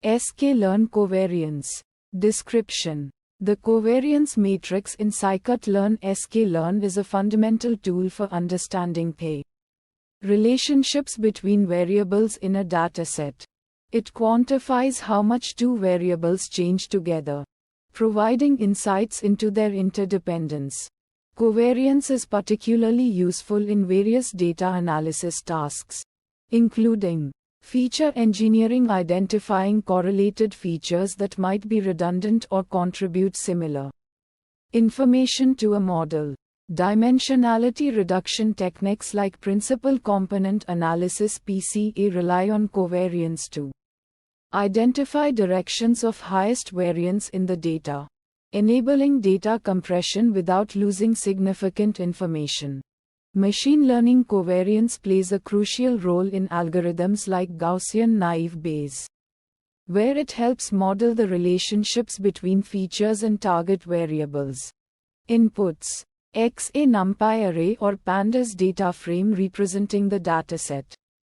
sklearn covariance. Description. The covariance matrix in scikit-learn sklearn is a fundamental tool for understanding the relationships between variables in a dataset. It quantifies how much two variables change together, providing insights into their interdependence. Covariance is particularly useful in various data analysis tasks, including feature engineering, identifying correlated features that might be redundant or contribute similar information to a model. Dimensionality reduction techniques like principal component analysis (PCA) rely on covariance to identify directions of highest variance in the data, enabling data compression without losing significant information. Machine learning covariance plays a crucial role in algorithms like Gaussian naive Bayes, where it helps model the relationships between features and target variables. Inputs: X, a NumPy array or pandas data frame representing the dataset.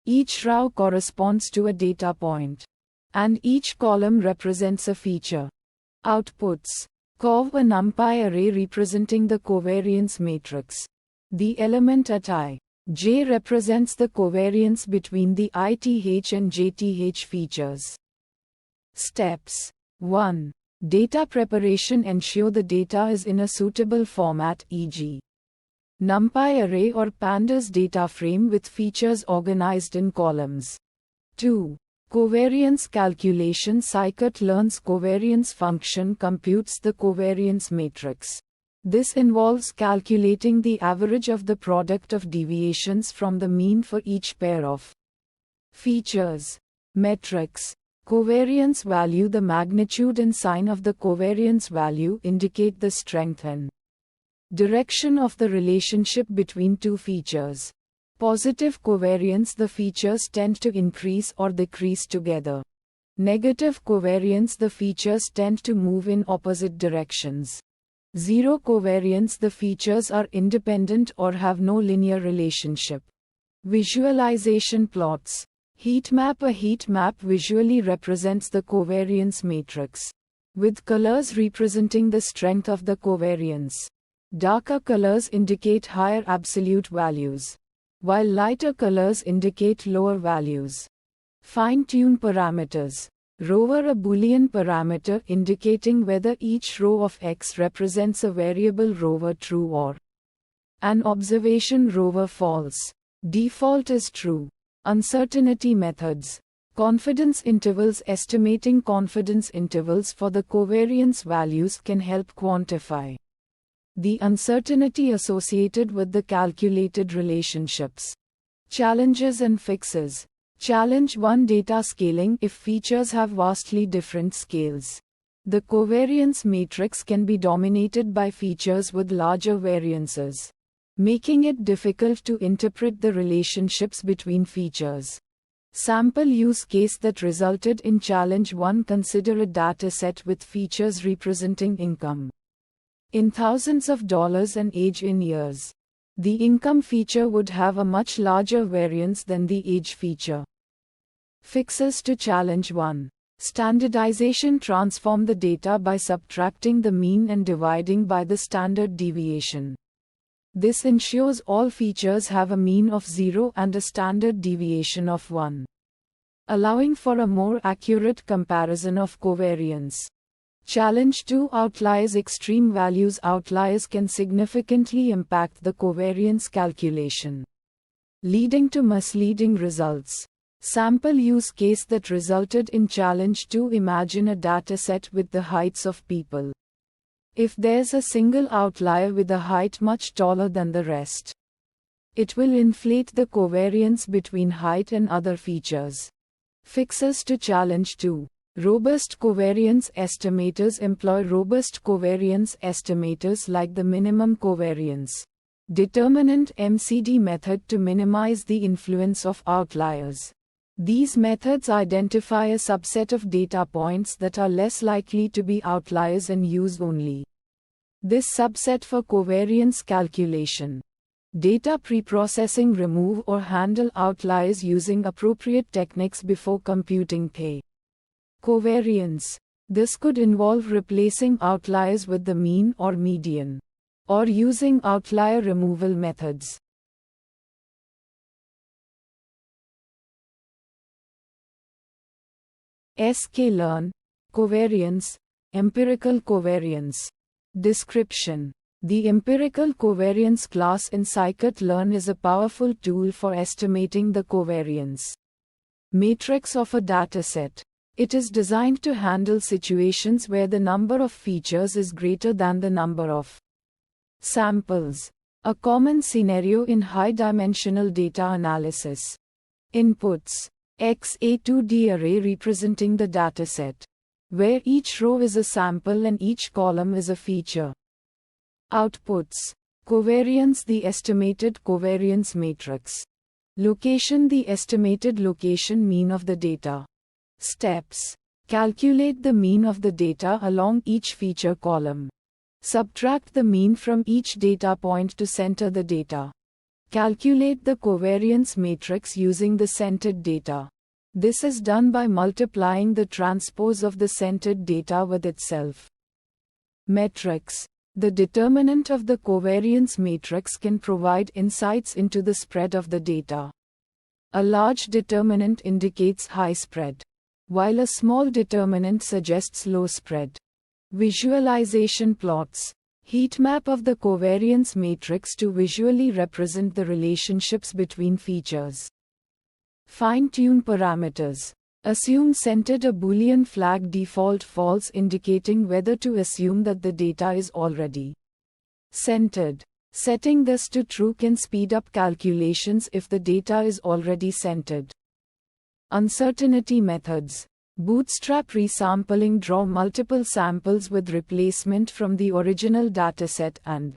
Each row corresponds to a data point, and each column represents a feature. Outputs: Cov, a NumPy array representing the covariance matrix. The element at I, j represents the covariance between the ith and jth features. Steps. 1. Data preparation: ensure the data is in a suitable format, e.g. NumPy array or pandas data frame with features organized in columns. 2. Covariance calculation: scikit-learn's covariance function computes the covariance matrix. This involves calculating the average of the product of deviations from the mean for each pair of features. Metrics: covariance value: the magnitude and sign of the covariance value indicate the strength and direction of the relationship between two features. Positive covariance: the features tend to increase or decrease together. Negative covariance: the features tend to move in opposite directions. Zero covariance: the features are independent or have no linear relationship. Visualization plots. Heat map: a heat map visually represents the covariance matrix, with colors representing the strength of the covariance. Darker colors indicate higher absolute values, while lighter colors indicate lower values. Fine-tune parameters. Rover: a Boolean parameter indicating whether each row of X represents a variable rover true or an observation rover false. Default is true. Uncertainty methods. Confidence intervals: estimating confidence intervals for the covariance values can help quantify the uncertainty associated with the calculated relationships. Challenges and fixes. Challenge 1: data scaling. If features have vastly different scales, the covariance matrix can be dominated by features with larger variances, making it difficult to interpret the relationships between features. Sample use case that resulted in challenge 1: consider a dataset with features representing income in thousands of dollars and age in years. The income feature would have a much larger variance than the age feature. Fixes to challenge 1. Standardization: transform the data by subtracting the mean and dividing by the standard deviation. This ensures all features have a mean of 0 and a standard deviation of 1, allowing for a more accurate comparison of covariance. Challenge 2: outliers. Extreme values: outliers can significantly impact the covariance calculation, leading to misleading results. Sample use case that resulted in challenge 2: imagine a dataset with the heights of people. If there's a single outlier with a height much taller than the rest, it will inflate the covariance between height and other features. Fixes to challenge 2. Robust covariance estimators. Employ robust covariance estimators like the minimum covariance determinant (MCD) method to minimize the influence of outliers. These methods identify a subset of data points that are less likely to be outliers and use only this subset for covariance calculation. Data preprocessing: remove or handle outliers using appropriate techniques before computing the Covariance. This could involve replacing outliers with the mean or median, or using outlier removal methods. sklearn. Covariance. Empirical covariance. Description. The empirical covariance class in scikit-learn is a powerful tool for estimating the covariance matrix of a dataset. It is designed to handle situations where the number of features is greater than the number of samples. A common scenario in high-dimensional data analysis. Inputs. X a 2D array representing the dataset, where each row is a sample and each column is a feature. Outputs. Covariance. The estimated covariance matrix. Location. The estimated location mean of the data. Steps. Calculate the mean of the data along each feature column. Subtract the mean from each data point to center the data. Calculate the covariance matrix using the centered data. This is done by multiplying the transpose of the centered data with itself. Metrics. The determinant of the covariance matrix can provide insights into the spread of the data. A large determinant indicates high spread, while a small determinant suggests low spread. Visualization plots. Heat map of the covariance matrix to visually represent the relationships between features. Fine-tune parameters. Assume centered. A Boolean flag default false, indicating whether to assume that the data is already centered. Setting this to true can speed up calculations if the data is already centered. Uncertainty methods. Bootstrap resampling. Draw multiple samples with replacement from the original dataset and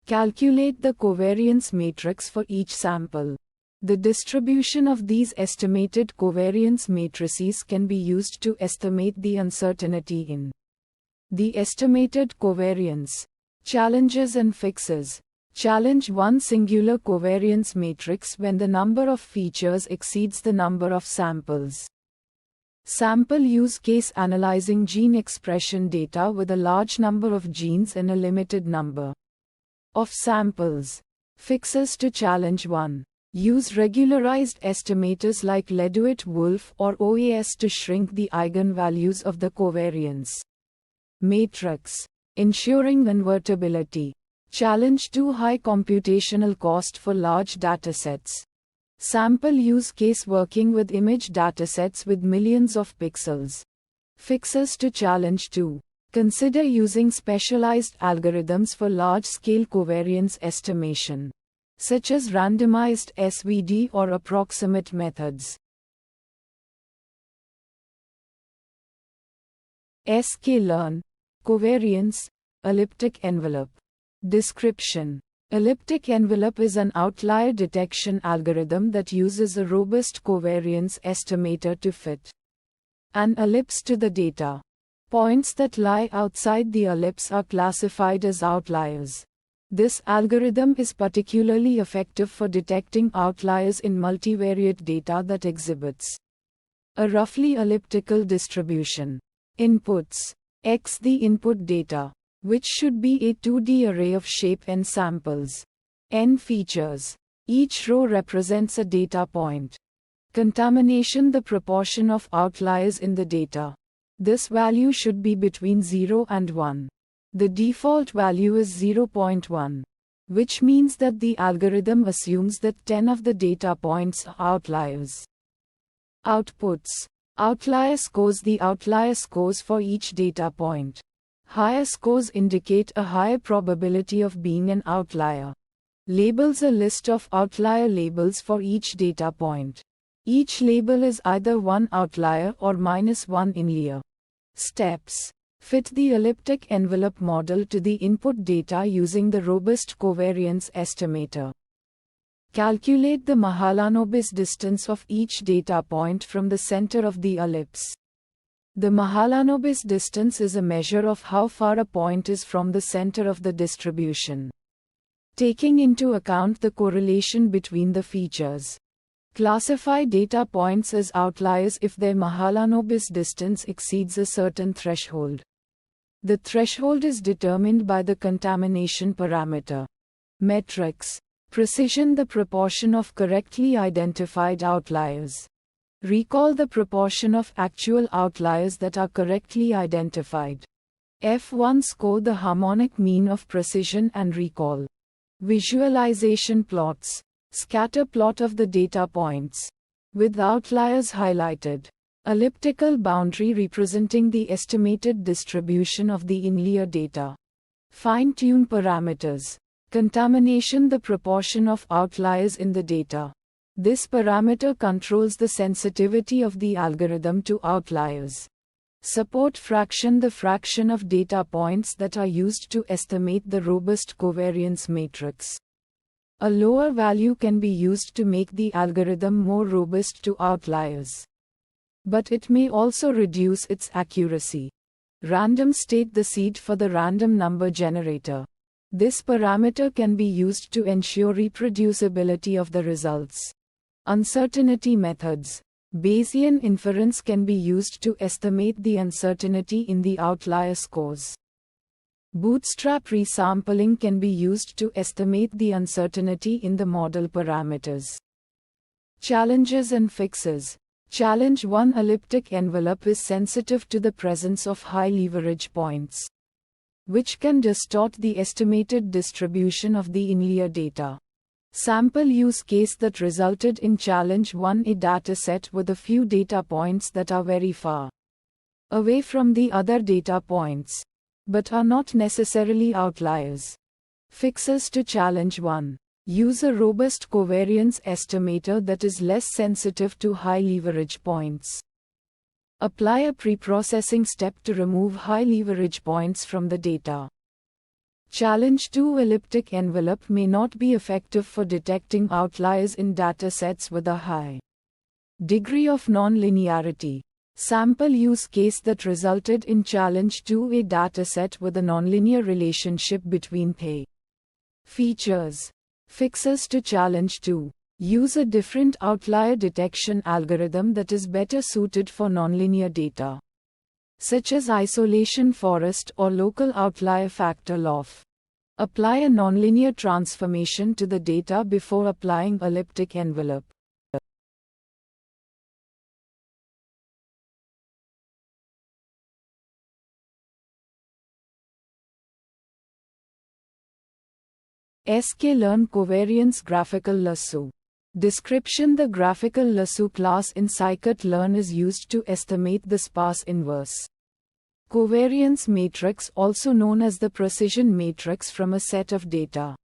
calculate the covariance matrix for each sample. The distribution of these estimated covariance matrices can be used to estimate the uncertainty in the estimated covariance. Challenges and fixes. Challenge 1. Singular covariance matrix when the number of features exceeds the number of samples. Sample use case. Analyzing gene expression data with a large number of genes and a limited number of samples. Fixes to challenge 1. Use regularized estimators like Leduit-Wolf or OAS to shrink the eigenvalues of the covariance matrix. Ensuring invertibility. Challenge 2. High computational cost for large datasets. Sample use case. Working with image datasets with millions of pixels. Fixes to challenge 2. Consider using specialized algorithms for large-scale covariance estimation, such as randomized SVD or approximate methods. sklearn. Covariance. Elliptic envelope. Description. Elliptic envelope is an outlier detection algorithm that uses a robust covariance estimator to fit an ellipse to the data. Points that lie outside the ellipse are classified as outliers. This algorithm is particularly effective for detecting outliers in multivariate data that exhibits a roughly elliptical distribution. Inputs. X. The input data, which should be a 2D array of shape n samples. N features. Each row represents a data point. Contamination. The proportion of outliers in the data. This value should be between 0 and 1. The default value is 0.1, which means that the algorithm assumes that 10 of the data points are outliers. Outputs. Outlier scores. The outlier scores for each data point. Higher scores indicate a higher probability of being an outlier. Labels. A list of outlier labels for each data point. Each label is either one outlier or -1 inlier. Steps. Fit the elliptic envelope model to the input data using the robust covariance estimator. Calculate the Mahalanobis distance of each data point from the center of the ellipse. The Mahalanobis distance is a measure of how far a point is from the center of the distribution, taking into account the correlation between the features. Classify data points as outliers if their Mahalanobis distance exceeds a certain threshold. The threshold is determined by the contamination parameter. Metrics. Precision: the proportion of correctly identified outliers. Recall: the proportion of actual outliers that are correctly identified. F1 score: the harmonic mean of precision and recall. Visualization plots. Scatter plot of the data points, with outliers highlighted. Elliptical boundary representing the estimated distribution of the inlier data. Fine-tune parameters. Contamination: the proportion of outliers in the data. This parameter controls the sensitivity of the algorithm to outliers. Support fraction: the fraction of data points that are used to estimate the robust covariance matrix. A lower value can be used to make the algorithm more robust to outliers, but it may also reduce its accuracy. Random state: the seed for the random number generator. This parameter can be used to ensure reproducibility of the results. Uncertainty methods. Bayesian inference can be used to estimate the uncertainty in the outlier scores. Bootstrap resampling can be used to estimate the uncertainty in the model parameters. Challenges and fixes. Challenge 1: elliptic envelope is sensitive to the presence of high leverage points, which can distort the estimated distribution of the inlier data. Sample use case that resulted in challenge 1: a dataset with a few data points that are very far away from the other data points, but are not necessarily outliers. Fixes to challenge 1. Use a robust covariance estimator that is less sensitive to high leverage points. Apply a preprocessing step to remove high leverage points from the data. Challenge 2: elliptic envelope may not be effective for detecting outliers in datasets with a high degree of nonlinearity. Sample use case that resulted in challenge 2: a dataset with a nonlinear relationship between features. Fixes to challenge 2. Use a different outlier detection algorithm that is better suited for nonlinear data, such as isolation forest or local outlier factor LOF. Apply a nonlinear transformation to the data before applying elliptic envelope. sklearn covariance graphical lasso. Description: the graphical lasso class in scikit-learn is used to estimate the sparse inverse covariance matrix, also known as the precision matrix, from a set of data.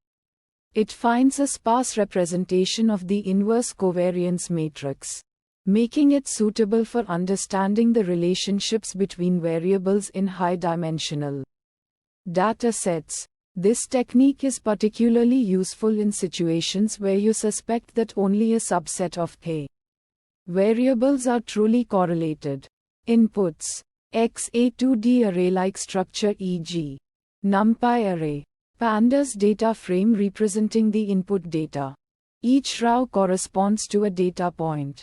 It finds a sparse representation of the inverse covariance matrix, making it suitable for understanding the relationships between variables in high-dimensional data sets. This technique is particularly useful in situations where you suspect that only a subset of variables are truly correlated. Inputs: X, a 2D array-like structure, e.g. NumPy array. Pandas data frame representing the input data. Each row corresponds to a data point,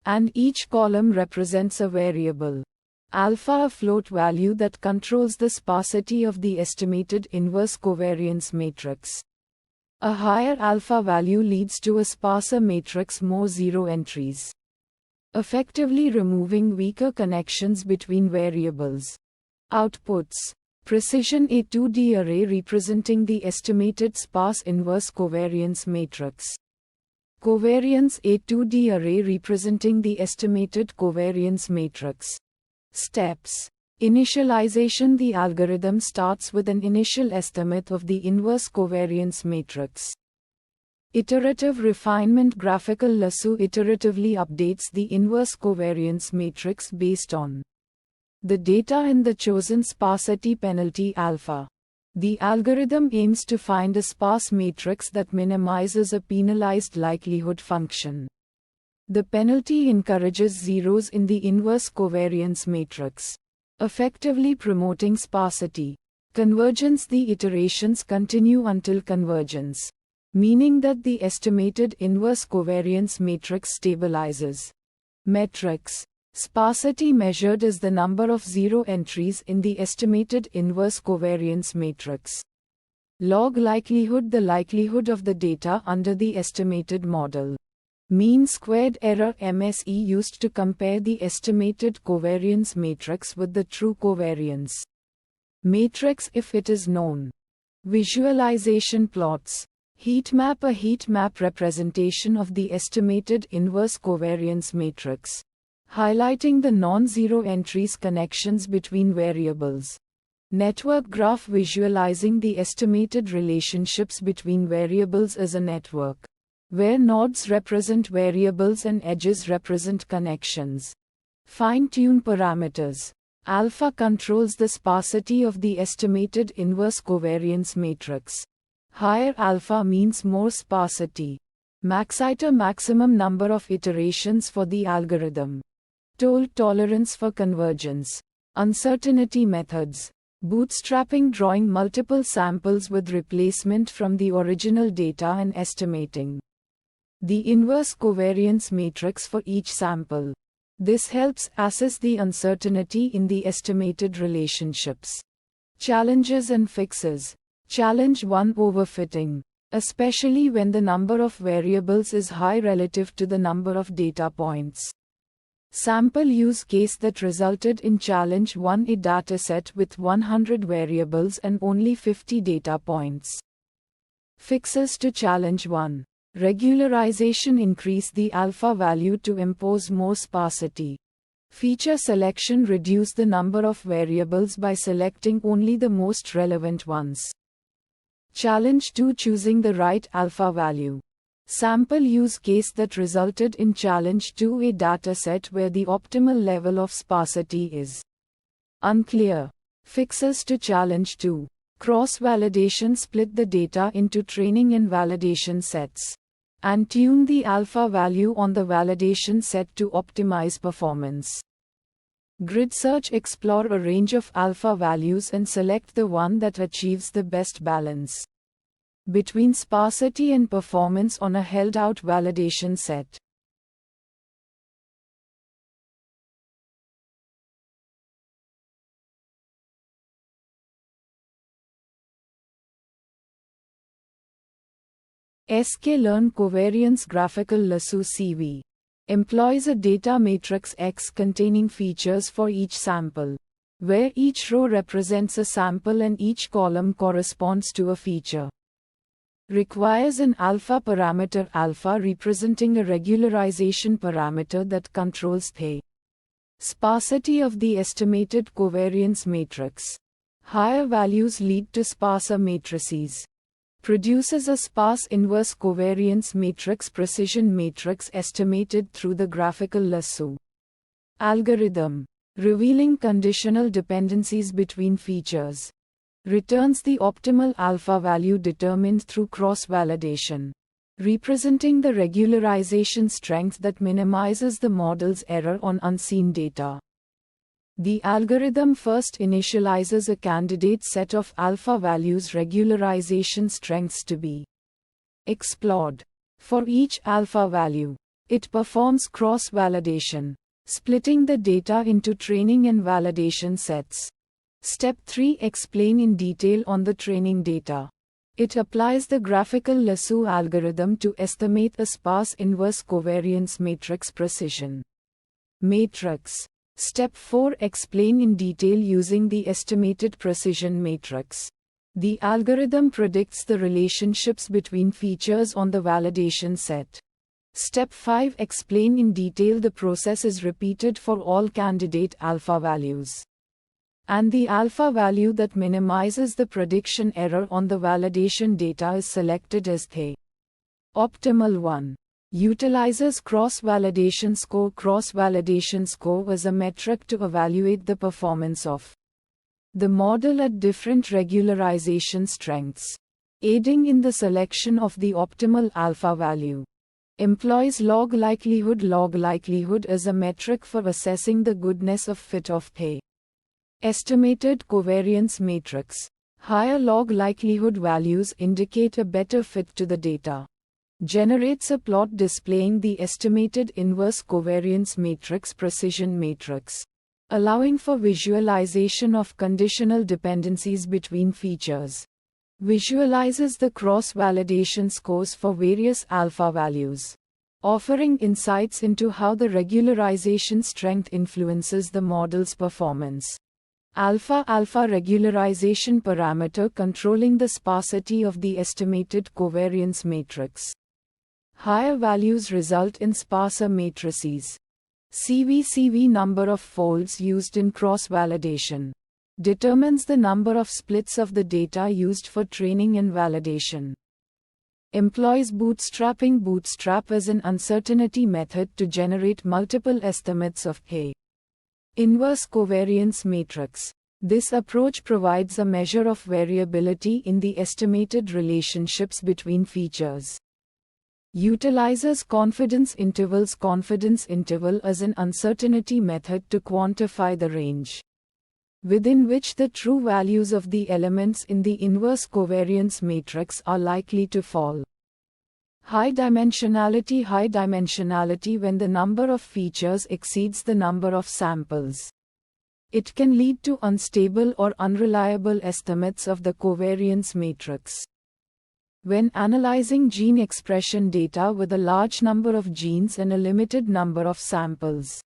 and each column represents a variable. Alpha, a float value that controls the sparsity of the estimated inverse covariance matrix. A higher alpha value leads to a sparser matrix, more zero entries, effectively removing weaker connections between variables. Outputs: precision, a 2D array representing the estimated sparse inverse covariance matrix. Covariance, a 2D array representing the estimated covariance matrix. Steps: initialization: the algorithm starts with an initial estimate of the inverse covariance matrix. Iterative refinement: graphical lasso iteratively updates the inverse covariance matrix based on the data and the chosen sparsity penalty alpha. The algorithm aims to find a sparse matrix that minimizes a penalized likelihood function. The penalty encourages zeros in the inverse covariance matrix, effectively promoting sparsity. Convergence: the iterations continue until convergence. meaning that the estimated inverse covariance matrix stabilizes. Metrics. Sparsity measured is the number of zero entries in the estimated inverse covariance matrix. Log likelihood, the likelihood of the data under the estimated model. Mean squared error, MSE, used to compare the estimated covariance matrix with the true covariance matrix if it is known. Visualization plots. Heat map, a heat map representation of the estimated inverse covariance matrix, highlighting the non-zero entries connections between variables. Network graph, visualizing the estimated relationships between variables as a network, where nodes represent variables and edges represent connections. Fine-tune parameters. Alpha controls the sparsity of the estimated inverse covariance matrix. Higher alpha means more sparsity. Maxiter, maximum number of iterations for the algorithm. Toll tolerance for convergence. Uncertainty methods. Bootstrapping, drawing multiple samples with replacement from the original data and estimating the inverse covariance matrix for each sample. This helps assess the uncertainty in the estimated relationships. Challenges and fixes. Challenge 1, overfitting, especially when the number of variables is high relative to the number of data points. Sample use case that resulted in challenge 1, a dataset with 100 variables and only 50 data points. Fixes to challenge 1. Regularization, increase the alpha value to impose more sparsity. Feature selection, reduce the number of variables by selecting only the most relevant ones. Challenge 2, choosing the right alpha value. Sample use case that resulted in challenge 2, a dataset where the optimal level of sparsity is unclear. Fixes to challenge 2. Cross-validation, split the data into training and validation sets, and tune the alpha value on the validation set to optimize performance. Grid search, explore a range of alpha values and select the one that achieves the best balance between sparsity and performance on a held-out validation set. sklearn covariance graphical lasso CV employs a data matrix X containing features for each sample, where each row represents a sample and each column corresponds to a feature. Requires an alpha parameter, alpha representing a regularization parameter that controls the sparsity of the estimated covariance matrix. Higher values lead to sparser matrices. Produces a sparse inverse covariance matrix, precision matrix estimated through the graphical lasso algorithm, revealing conditional dependencies between features. Returns the optimal alpha value determined through cross-validation, representing the regularization strength that minimizes the model's error on unseen data. The algorithm first initializes a candidate set of alpha values regularization strengths to be explored. For each alpha value, it performs cross-validation, splitting the data into training and validation sets. Step 3. Explain in detail on the training data. It applies the graphical lasso algorithm to estimate a sparse inverse covariance matrix precision matrix. Step 4. Explain in detail using the estimated precision matrix. The algorithm predicts the relationships between features on the validation set. Step 5. Explain in detail. The process is repeated for all candidate alpha values, and the alpha value that minimizes the prediction error on the validation data is selected as the optimal one. Utilizes cross-validation score. Cross-validation score is a metric to evaluate the performance of the model at different regularization strengths, aiding in the selection of the optimal alpha value. Employs log likelihood. Log likelihood is a metric for assessing the goodness of fit of the estimated covariance matrix. Higher log likelihood values indicate a better fit to the data. Generates a plot displaying the estimated inverse covariance matrix precision matrix, allowing for visualization of conditional dependencies between features. Visualizes the cross-validation scores for various alpha values, offering insights into how the regularization strength influences the model's performance. Alpha regularization parameter controlling the sparsity of the estimated covariance matrix. Higher values result in sparser matrices. CVCV number of folds used in cross-validation determines the number of splits of the data used for training and validation. Employs bootstrapping. Bootstrap is an uncertainty method to generate multiple estimates of a inverse covariance matrix. This approach provides a measure of variability in the estimated relationships between features. Utilizes confidence intervals. Confidence interval is an uncertainty method to quantify the range within which the true values of the elements in the inverse covariance matrix are likely to fall. High dimensionality. High dimensionality when the number of features exceeds the number of samples. It can lead to unstable or unreliable estimates of the covariance matrix. When analyzing gene expression data with a large number of genes and a limited number of samples,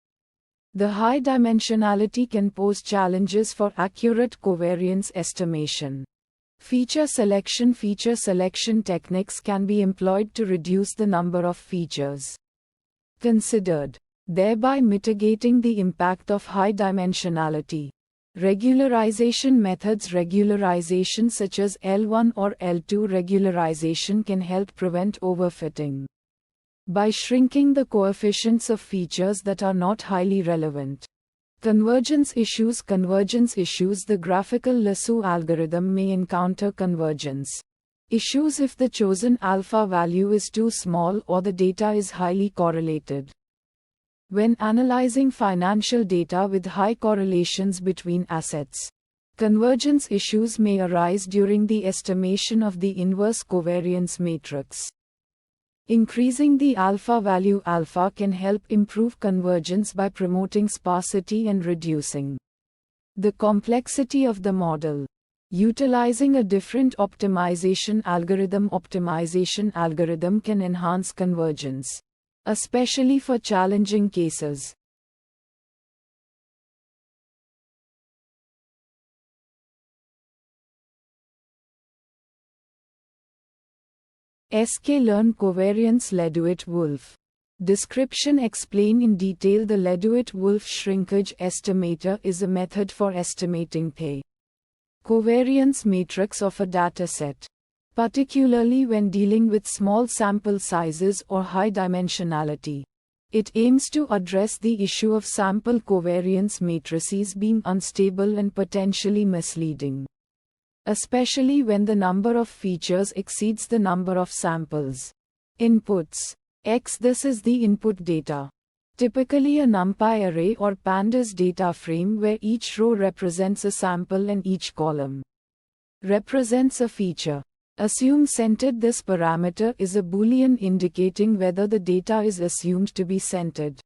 the high dimensionality can pose challenges for accurate covariance estimation. Feature selection. Feature selection techniques can be employed to reduce the number of features considered, thereby mitigating the impact of high dimensionality. Regularization methods. Regularization such as L1 or L2 regularization can help prevent overfitting by shrinking the coefficients of features that are not highly relevant. Convergence issues. Convergence issues. The graphical lasso algorithm may encounter convergence issues if the chosen alpha value is too small or the data is highly correlated. When analyzing financial data with high correlations between assets, convergence issues may arise during the estimation of the inverse covariance matrix. Increasing the alpha value. Alpha can help improve convergence by promoting sparsity and reducing the complexity of the model. Utilizing a different optimization algorithm. Optimization algorithm can enhance convergence, especially for challenging cases. sklearn covariance. Leduit-Wolf description. Explain in detail. The Leduit-Wolf shrinkage estimator is a method for estimating the covariance matrix of a dataset, particularly when dealing with small sample sizes or high dimensionality. It aims to address the issue of sample covariance matrices being unstable and potentially misleading, especially when the number of features exceeds the number of samples. Inputs. X. This is the input data. Typically a NumPy array or pandas data frame where each row represents a sample and each column represents a feature. Assume centered. This parameter is a Boolean indicating whether the data is assumed to be centered.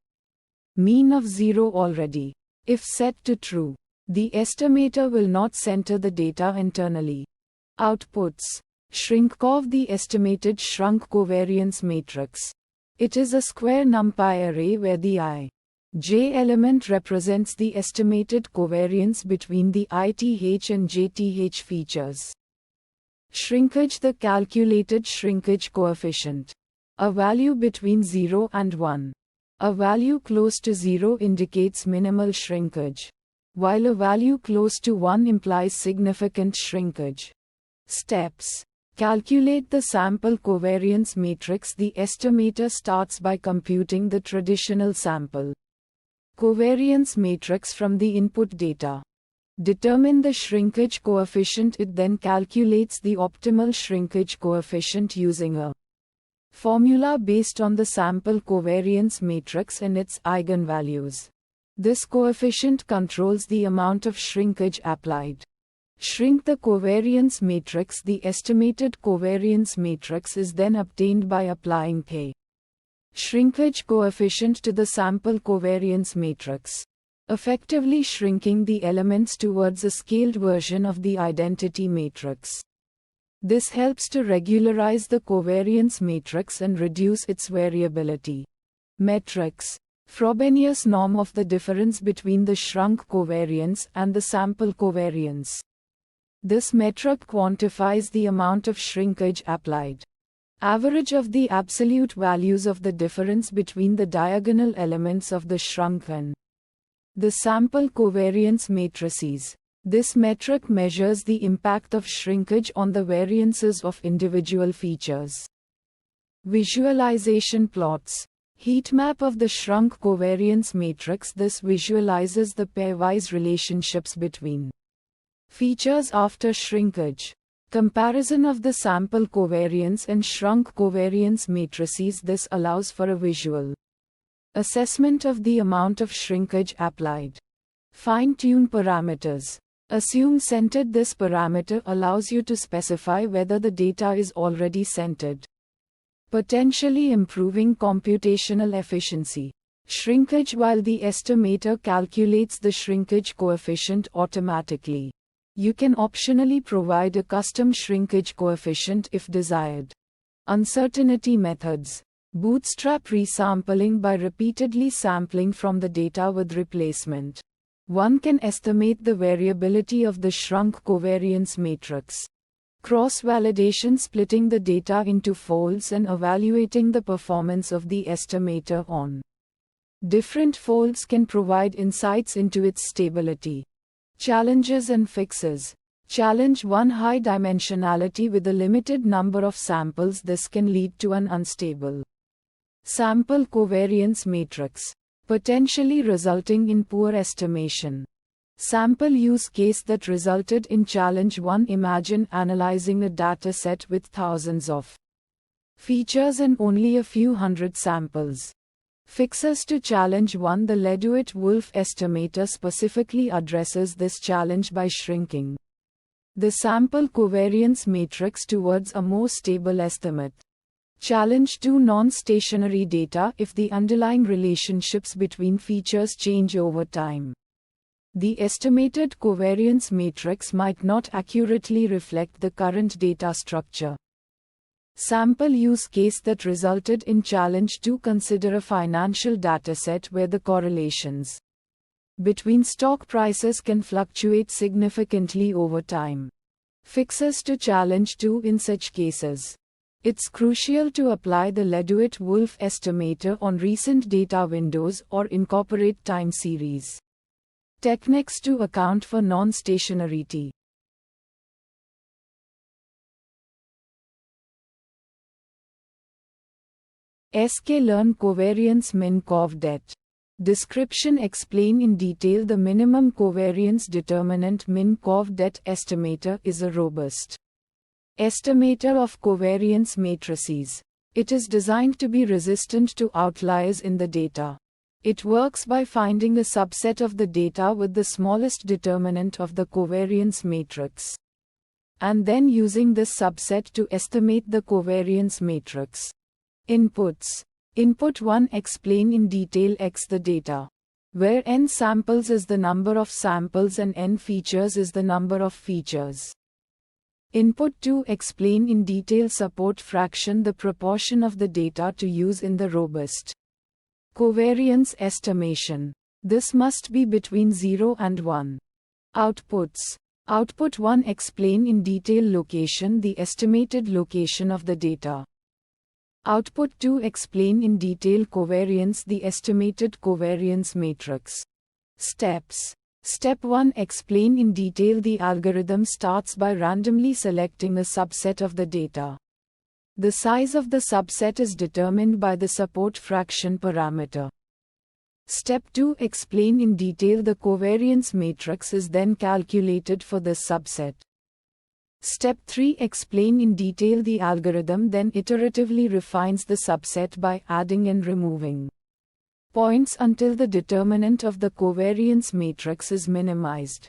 Mean of 0 already. If set to true, the estimator will not center the data internally. Outputs. Shrinkov. The estimated shrunk covariance matrix. It is a square NumPy array where the ij element represents the estimated covariance between the ith and jth features. Shrinkage. The calculated shrinkage coefficient. A value between 0 and 1. A value close to 0 indicates minimal shrinkage, while a value close to 1 implies significant shrinkage. Steps. Calculate the sample covariance matrix. The estimator starts by computing the traditional sample covariance matrix from the input data. Determine the shrinkage coefficient. It then calculates the optimal shrinkage coefficient using a formula based on the sample covariance matrix and its eigenvalues. This coefficient controls the amount of shrinkage applied. Shrink the covariance matrix. The estimated covariance matrix is then obtained by applying P shrinkage coefficient to the sample covariance matrix, effectively shrinking the elements towards a scaled version of the identity matrix. This helps to regularize the covariance matrix and reduce its variability. Metrics. Frobenius norm of the difference between the shrunk covariance and the sample covariance. This metric quantifies the amount of shrinkage applied. Average of the absolute values of the difference between the diagonal elements of the shrunken the sample covariance matrices. This metric measures the impact of shrinkage on the variances of individual features. Visualization plots. Heat map of the shrunk covariance matrix. This visualizes the pairwise relationships between features after shrinkage. Comparison of the sample covariance and shrunk covariance matrices. This allows for a visual assessment of the amount of shrinkage applied. Fine-tune parameters. Assume centered. This parameter allows you to specify whether the data is already centered, potentially improving computational efficiency. Shrinkage. While the estimator calculates the shrinkage coefficient automatically, you can optionally provide a custom shrinkage coefficient if desired. Uncertainty methods. Bootstrap resampling. By repeatedly sampling from the data with replacement, one can estimate the variability of the shrunk covariance matrix. Cross-validation. Splitting the data into folds and evaluating the performance of the estimator on different folds can provide insights into its stability. Challenges and fixes. Challenge 1. High dimensionality with a limited number of samples. This can lead to an unstable sample covariance matrix, potentially resulting in poor estimation. Sample use case that resulted in challenge 1. Imagine analyzing a data set with thousands of features and only a few hundred samples. Fixes to challenge 1. The Leduit-Wolf estimator specifically addresses this challenge by shrinking the sample covariance matrix towards a more stable estimate. Challenge 2. Non-stationary data. If the underlying relationships between features change over time, the estimated covariance matrix might not accurately reflect the current data structure. Sample use case that resulted in challenge 2. Consider a financial dataset where the correlations between stock prices can fluctuate significantly over time. Fixes to challenge 2. In such cases, it's crucial to apply the Leduit-Wolf estimator on recent data windows or incorporate time series techniques to account for non-stationarity. sklearn covariance min-cov det. Description. Explain in detail the minimum covariance determinant min-cov det. Estimator is a robust estimator of covariance matrices. It is designed to be resistant to outliers in the data. It works by finding a subset of the data with the smallest determinant of the covariance matrix, and then using this subset to estimate the covariance matrix. Inputs. Input 1. Explain in detail X the data, where n samples is the number of samples and n features is the number of features. Input 2. Explain in detail support fraction, the proportion of the data to use in the robust covariance estimation. This must be between 0 and 1. Outputs. Output 1. Explain in detail location, the estimated location of the data. Output 2. Explain in detail covariance, the estimated covariance matrix. Steps. Step 1. Explain in detail. The algorithm starts by randomly selecting a subset of the data. The size of the subset is determined by the support fraction parameter. Step 2. Explain in detail. The covariance matrix is then calculated for this subset. Step 3. Explain in detail. The algorithm then iteratively refines the subset by adding and removing points until the determinant of the covariance matrix is minimized.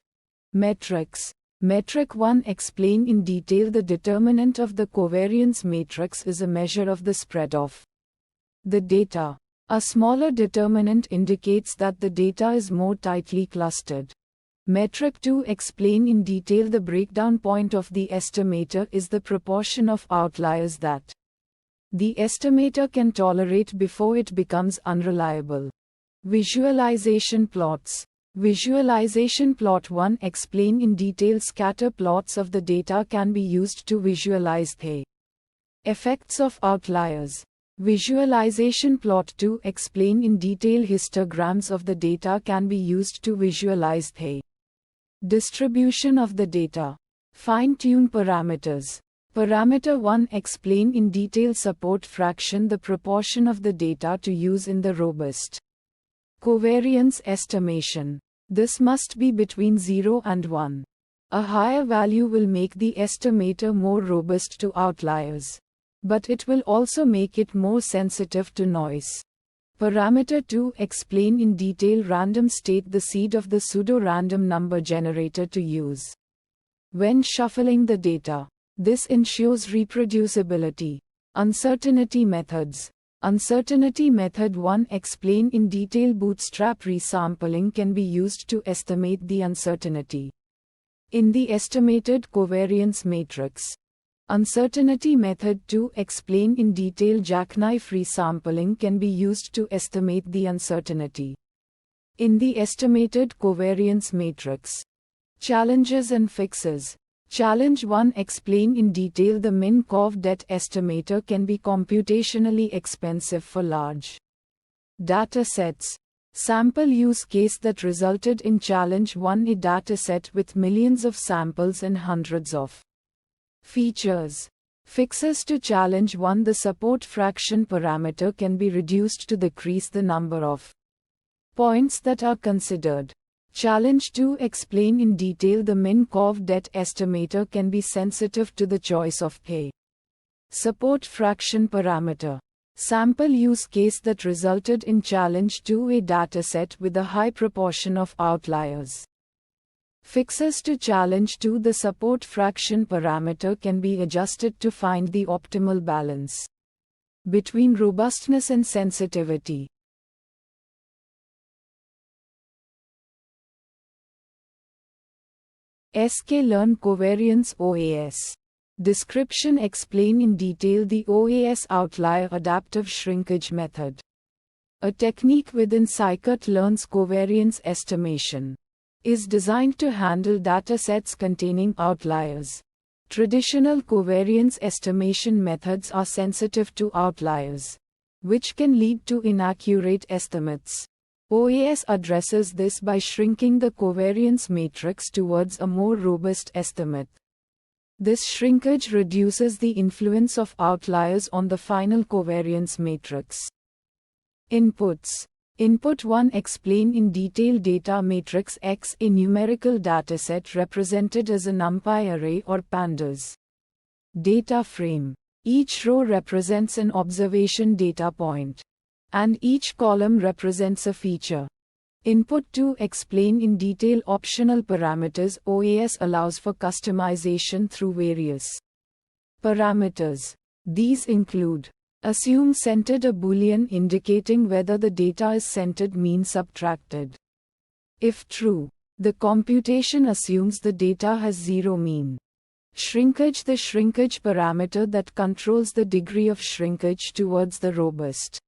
Metrics. Metric 1. Explain in detail. The determinant of the covariance matrix is a measure of the spread of the data. A smaller determinant indicates that the data is more tightly clustered. Metric 2. Explain in detail. The breakdown point of the estimator is the proportion of outliers that the estimator can tolerate before it becomes unreliable. Visualization plots. Visualization plot 1. Explain in detail. Scatter plots of the data can be used to visualize the effects of outliers. Visualization plot 2. Explain in detail. Histograms of the data can be used to visualize the distribution of the data. Fine-tune parameters. Parameter 1. Explain in detail. Support fraction. The proportion of the data to use in the robust covariance estimation. This must be between 0 and 1. A higher value will make the estimator more robust to outliers, but it will also make it more sensitive to noise. Parameter 2. Explain in detail. Random state. The seed of the pseudo-random number generator to use when shuffling the data. This ensures reproducibility. Uncertainty methods. Uncertainty method 1. Explain in detail. Bootstrap resampling can be used to estimate the uncertainty in the estimated covariance matrix. Uncertainty method 2. Explain in detail. Jackknife resampling can be used to estimate the uncertainty in the estimated covariance matrix. Challenges and fixes. Challenge 1. Explain in detail. The min-cov-det estimator can be computationally expensive for large data sets. Sample use case that resulted in challenge 1. A dataset with millions of samples and hundreds of features. Fixes to challenge 1. The support fraction parameter can be reduced to decrease the number of points that are considered. Challenge 2. Explain in detail. The min-cov-det estimator can be sensitive to the choice of a support fraction parameter. Sample use case that resulted in challenge 2. A dataset with a high proportion of outliers. Fixes to challenge 2. The support fraction parameter can be adjusted to find the optimal balance between robustness and sensitivity. sklearn covariance OAS. Description. Explain in detail the OAS outlier adaptive shrinkage method. A technique within scikit-learn's covariance estimation is designed to handle datasets containing outliers. Traditional covariance estimation methods are sensitive to outliers, which can lead to inaccurate estimates. OAS addresses this by shrinking the covariance matrix towards a more robust estimate. This shrinkage reduces the influence of outliers on the final covariance matrix. Inputs. Input 1. Explain in detail. Data matrix X. A numerical dataset represented as a NumPy array or pandas. Data frame. Each row represents an observation data point, and each column represents a feature. Input 2. Explain in detail. Optional parameters. OAS allows for customization through various parameters. These include: assume centered, a boolean indicating whether the data is centered, mean subtracted. If true, the computation assumes the data has zero mean. Shrinkage. The shrinkage parameter that controls the degree of shrinkage towards the robust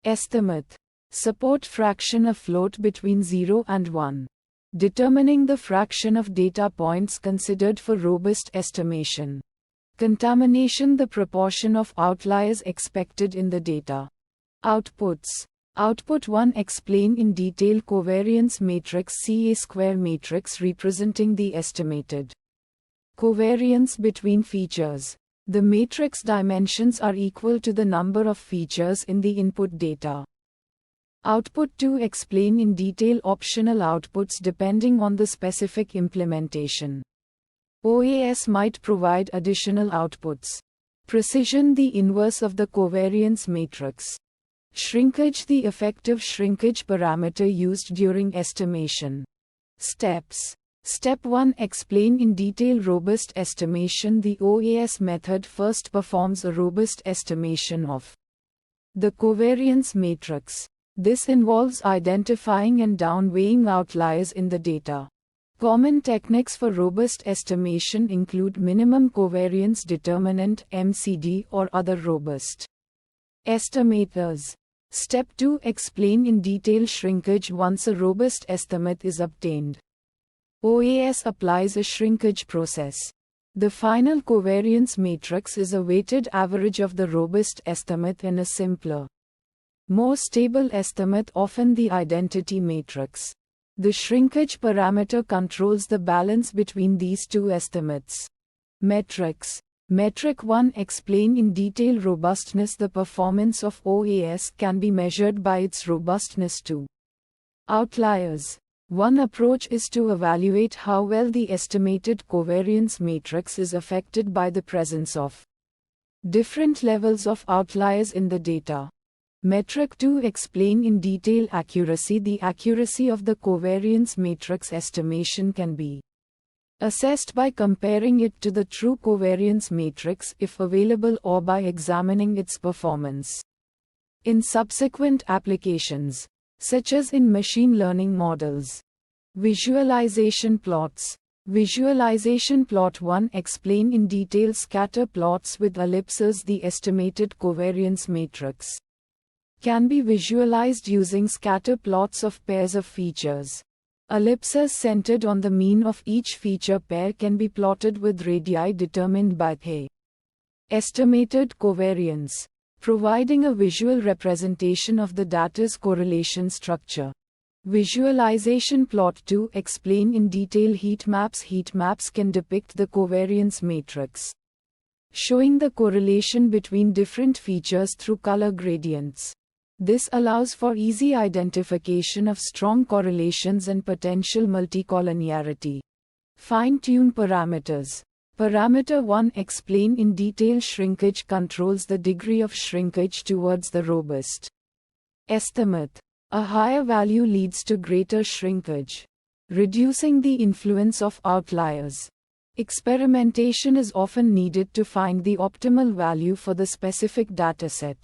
estimate. Support fraction. A float between 0 and 1, determining the fraction of data points considered for robust estimation. Contamination. The proportion of outliers expected in the data. Outputs. Output 1. Explain in detail. Covariance matrix C. A square matrix representing the estimated covariance between features. The matrix dimensions are equal to the number of features in the input data. Output 2. Explain in detail. Optional outputs depending on the specific implementation. OAS might provide additional outputs. Precision. The inverse of the covariance matrix. Shrinkage. The effective shrinkage parameter used during estimation. Steps. Step 1. Explain in detail robust estimation. The OAS method first performs a robust estimation of the covariance matrix. This involves identifying and downweighing outliers in the data. Common techniques for robust estimation include minimum covariance determinant (MCD) or other robust estimators. Step 2. Explain in detail shrinkage. Once a robust estimate is obtained, OAS applies a shrinkage process. The final covariance matrix is a weighted average of the robust estimate and a simpler, more stable estimate, often the identity matrix. The shrinkage parameter controls the balance between these two estimates. Metrics. Metric 1. Explain in detail robustness. The performance of OAS can be measured by its robustness to outliers. One approach is to evaluate how well the estimated covariance matrix is affected by the presence of different levels of outliers in the data. Metric 2. Explain in detail accuracy. The accuracy of the covariance matrix estimation can be assessed by comparing it to the true covariance matrix if available, or by examining its performance in subsequent applications, such as in machine learning models. Visualization plots. Visualization plot 1. Explain in detail scatter plots with ellipses. The estimated covariance matrix can be visualized using scatter plots of pairs of features. Ellipses centered on the mean of each feature pair can be plotted with radii determined by the estimated covariance, providing a visual representation of the data's correlation structure. Visualization plot 2. Explain in detail heat maps. Heat maps can depict the covariance matrix, showing the correlation between different features through color gradients. This allows for easy identification of strong correlations and potential multicollinearity. Fine-tune parameters. Parameter 1. Explain in detail shrinkage. Controls the degree of shrinkage towards the robust estimate. A higher value leads to greater shrinkage, reducing the influence of outliers. Experimentation is often needed to find the optimal value for the specific dataset.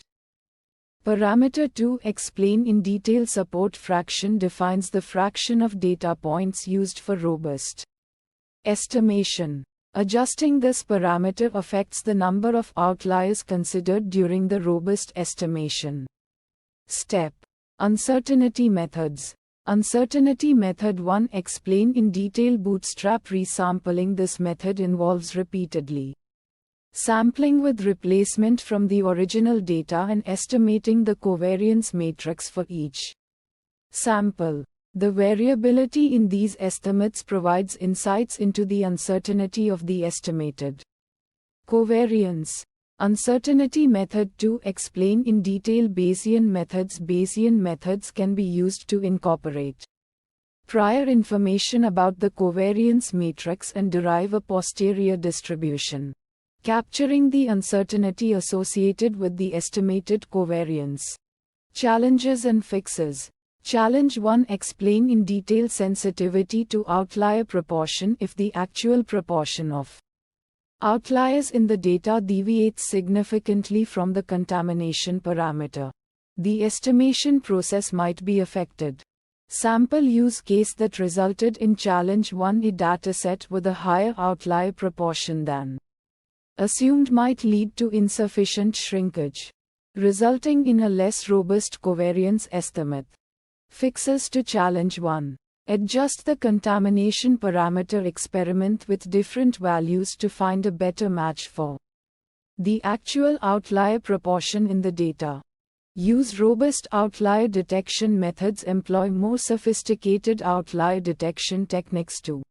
Parameter 2. Explain in detail support fraction. Defines the fraction of data points used for robust estimation. Adjusting this parameter affects the number of outliers considered during the robust estimation. Step. Uncertainty methods. Uncertainty method 1. Explain in detail bootstrap resampling. This method involves repeatedly sampling with replacement from the original data and estimating the covariance matrix for each sample. The variability in these estimates provides insights into the uncertainty of the estimated covariance. Uncertainty method 2. Explain in detail Bayesian methods. Bayesian methods can be used to incorporate prior information about the covariance matrix and derive a posterior distribution, capturing the uncertainty associated with the estimated covariance. Challenges and fixes. Challenge 1. Explain in detail sensitivity to outlier proportion. If the actual proportion of outliers in the data deviates significantly from the contamination parameter, the estimation process might be affected. Sample use case that resulted in challenge 1. A dataset with a higher outlier proportion than assumed might lead to insufficient shrinkage, resulting in a less robust covariance estimate. Fixes to challenge 1. Adjust the contamination parameter. Experiment with different values to find a better match for the actual outlier proportion in the data. Use robust outlier detection methods. Employ more sophisticated outlier detection techniques to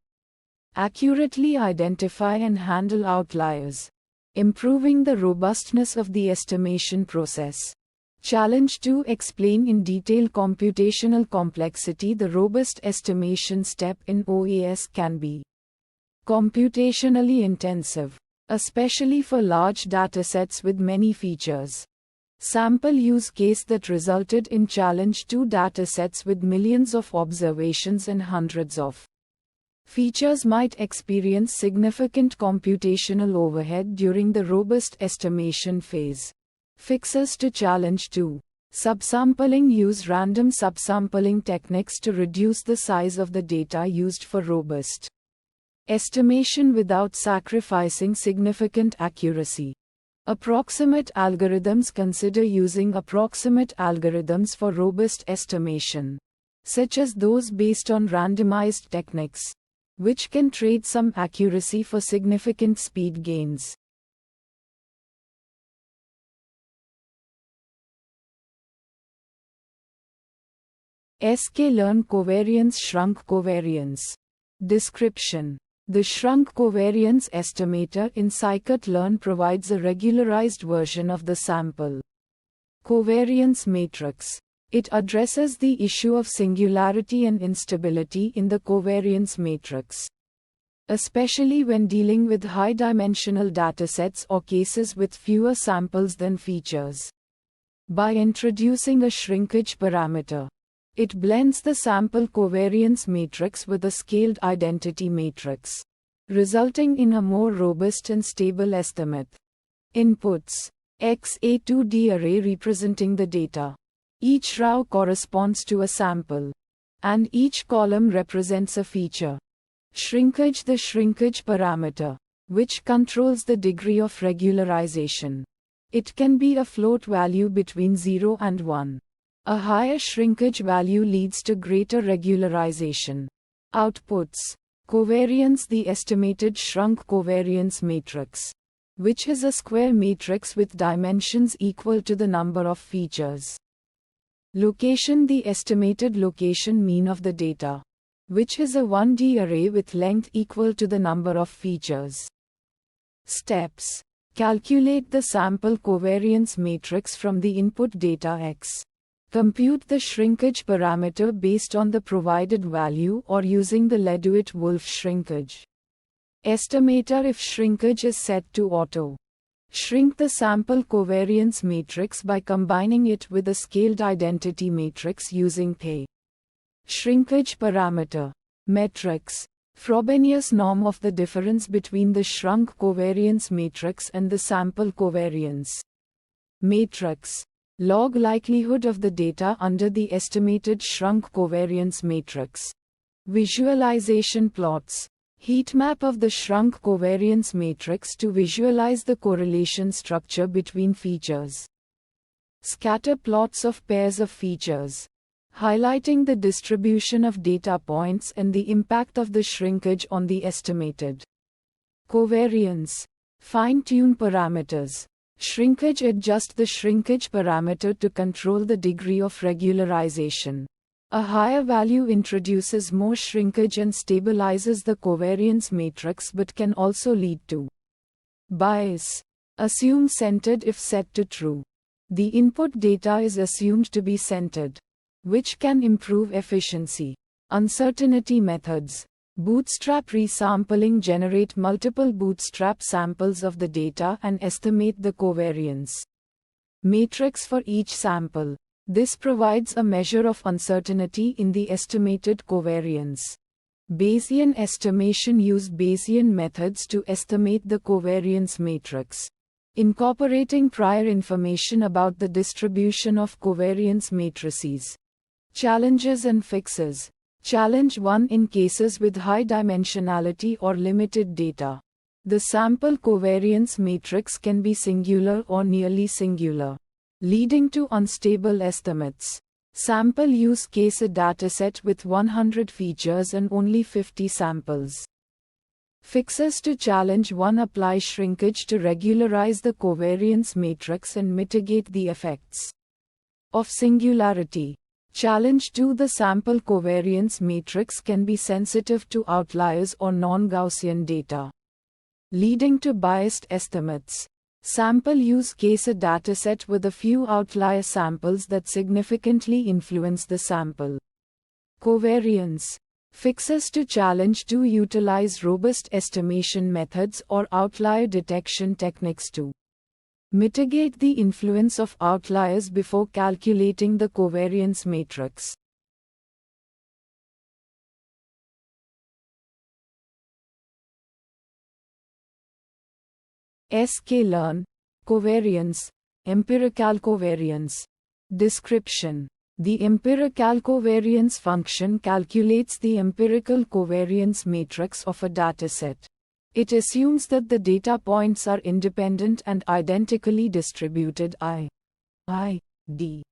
accurately identify and handle outliers, improving the robustness of the estimation process. Challenge 2. Explain in detail computational complexity. The robust estimation step in OAS can be computationally intensive, especially for large datasets with many features. Sample use case that resulted in challenge 2. Datasets with millions of observations and hundreds of Features might experience significant computational overhead during the robust estimation phase. Fixes to challenge 2. Subsampling. Use random subsampling techniques to reduce the size of the data used for robust estimation without sacrificing significant accuracy. Approximate algorithms. Consider using approximate algorithms for robust estimation, such as those based on randomized techniques, which can trade some accuracy for significant speed gains. sklearn covariance. Shrunk covariance. Description. The shrunk covariance estimator in scikit-learn provides a regularized version of the sample covariance matrix. It addresses the issue of singularity and instability in the covariance matrix, especially when dealing with high-dimensional datasets or cases with fewer samples than features. By introducing a shrinkage parameter, it blends the sample covariance matrix with a scaled identity matrix, resulting in a more robust and stable estimate. Inputs. X. A 2D array representing the data. Each row corresponds to a sample, and each column represents a feature. Shrinkage. The shrinkage parameter, which controls the degree of regularization. It can be a float value between 0 and 1. A higher shrinkage value leads to greater regularization. Outputs. Covariance. The estimated shrunk covariance matrix, which is a square matrix with dimensions equal to the number of features. Location. The estimated location mean of the data, which is a 1D array with length equal to the number of features. Steps. Calculate the sample covariance matrix from the input data X. Compute the shrinkage parameter based on the provided value or using the Leduit-Wolf shrinkage estimator if shrinkage is set to auto. Shrink the sample covariance matrix by combining it with a scaled identity matrix using K. Shrinkage parameter. Metrics. Frobenius norm of the difference between the shrunk covariance matrix and the sample covariance matrix. Log likelihood of the data under the estimated shrunk covariance matrix. Visualization plots. Heat map of the shrunk covariance matrix to visualize the correlation structure between features. Scatter plots of pairs of features, highlighting the distribution of data points and the impact of the shrinkage on the estimated covariance. Fine-tune parameters. Shrinkage. Adjust the shrinkage parameter to control the degree of regularization. A higher value introduces more shrinkage and stabilizes the covariance matrix but can also lead to bias. Assume centered if set to true. The input data is assumed to be centered, which can improve efficiency. Uncertainty methods. Bootstrap resampling. Generate multiple bootstrap samples of the data and estimate the covariance matrix for each sample. This provides a measure of uncertainty in the estimated covariance. Bayesian estimation. Use Bayesian methods to estimate the covariance matrix, incorporating prior information about the distribution of covariance matrices. Challenges and fixes. Challenge 1. In cases with high dimensionality or limited data, the sample covariance matrix can be singular or nearly singular, leading to unstable estimates. Sample use case. A dataset with 100 features and only 50 samples. Fixes to challenge 1. Apply shrinkage to regularize the covariance matrix and mitigate the effects of singularity. Challenge 2. The sample covariance matrix can be sensitive to outliers or non-Gaussian data, leading to biased estimates. Sample use case. A dataset with a few outlier samples that significantly influence the sample covariance. Fixes to challenge 2. Utilize robust estimation methods or outlier detection techniques to mitigate the influence of outliers before calculating the covariance matrix. sklearn, covariance, empirical covariance. Description. The empirical covariance function calculates the empirical covariance matrix of a dataset. It assumes that the data points are independent and identically distributed I.D.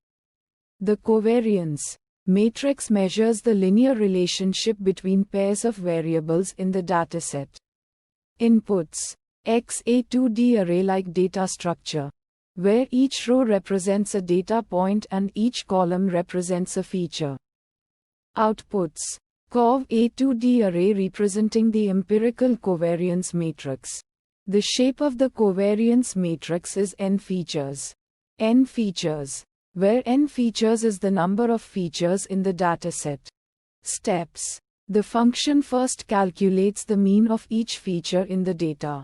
The covariance matrix measures the linear relationship between pairs of variables in the dataset. Inputs. A 2D array-like data structure, where each row represents a data point and each column represents a feature. Outputs. Cov A 2D array representing the empirical covariance matrix. The shape of the covariance matrix is n features. N features, where n features is the number of features in the dataset. Steps. The function first calculates the mean of each feature in the data.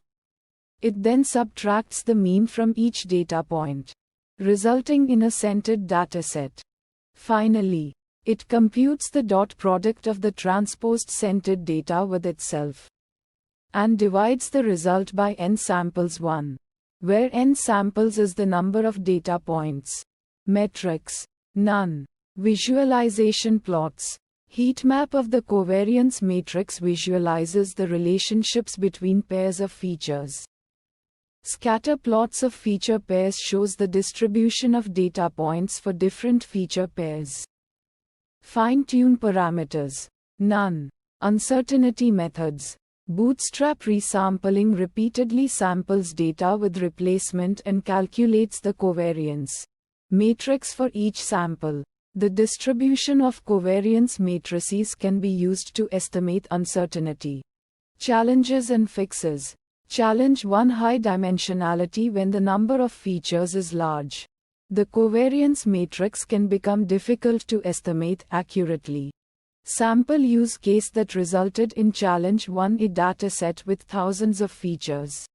It then subtracts the mean from each data point, resulting in a centered dataset. Finally, it computes the dot product of the transposed centered data with itself, and divides the result by n samples 1, where n samples is the number of data points. Metrics. None. Visualization plots. Heat map of the covariance matrix visualizes the relationships between pairs of features. Scatter plots of feature pairs shows the distribution of data points for different feature pairs. Fine-tune parameters. None. Uncertainty methods. Bootstrap resampling repeatedly samples data with replacement and calculates the covariance matrix for each sample. The distribution of covariance matrices can be used to estimate uncertainty. Challenges and fixes. Challenge 1. High dimensionality. When the number of features is large, the covariance matrix can become difficult to estimate accurately. Sample use case that resulted in challenge 1. A dataset with thousands of features.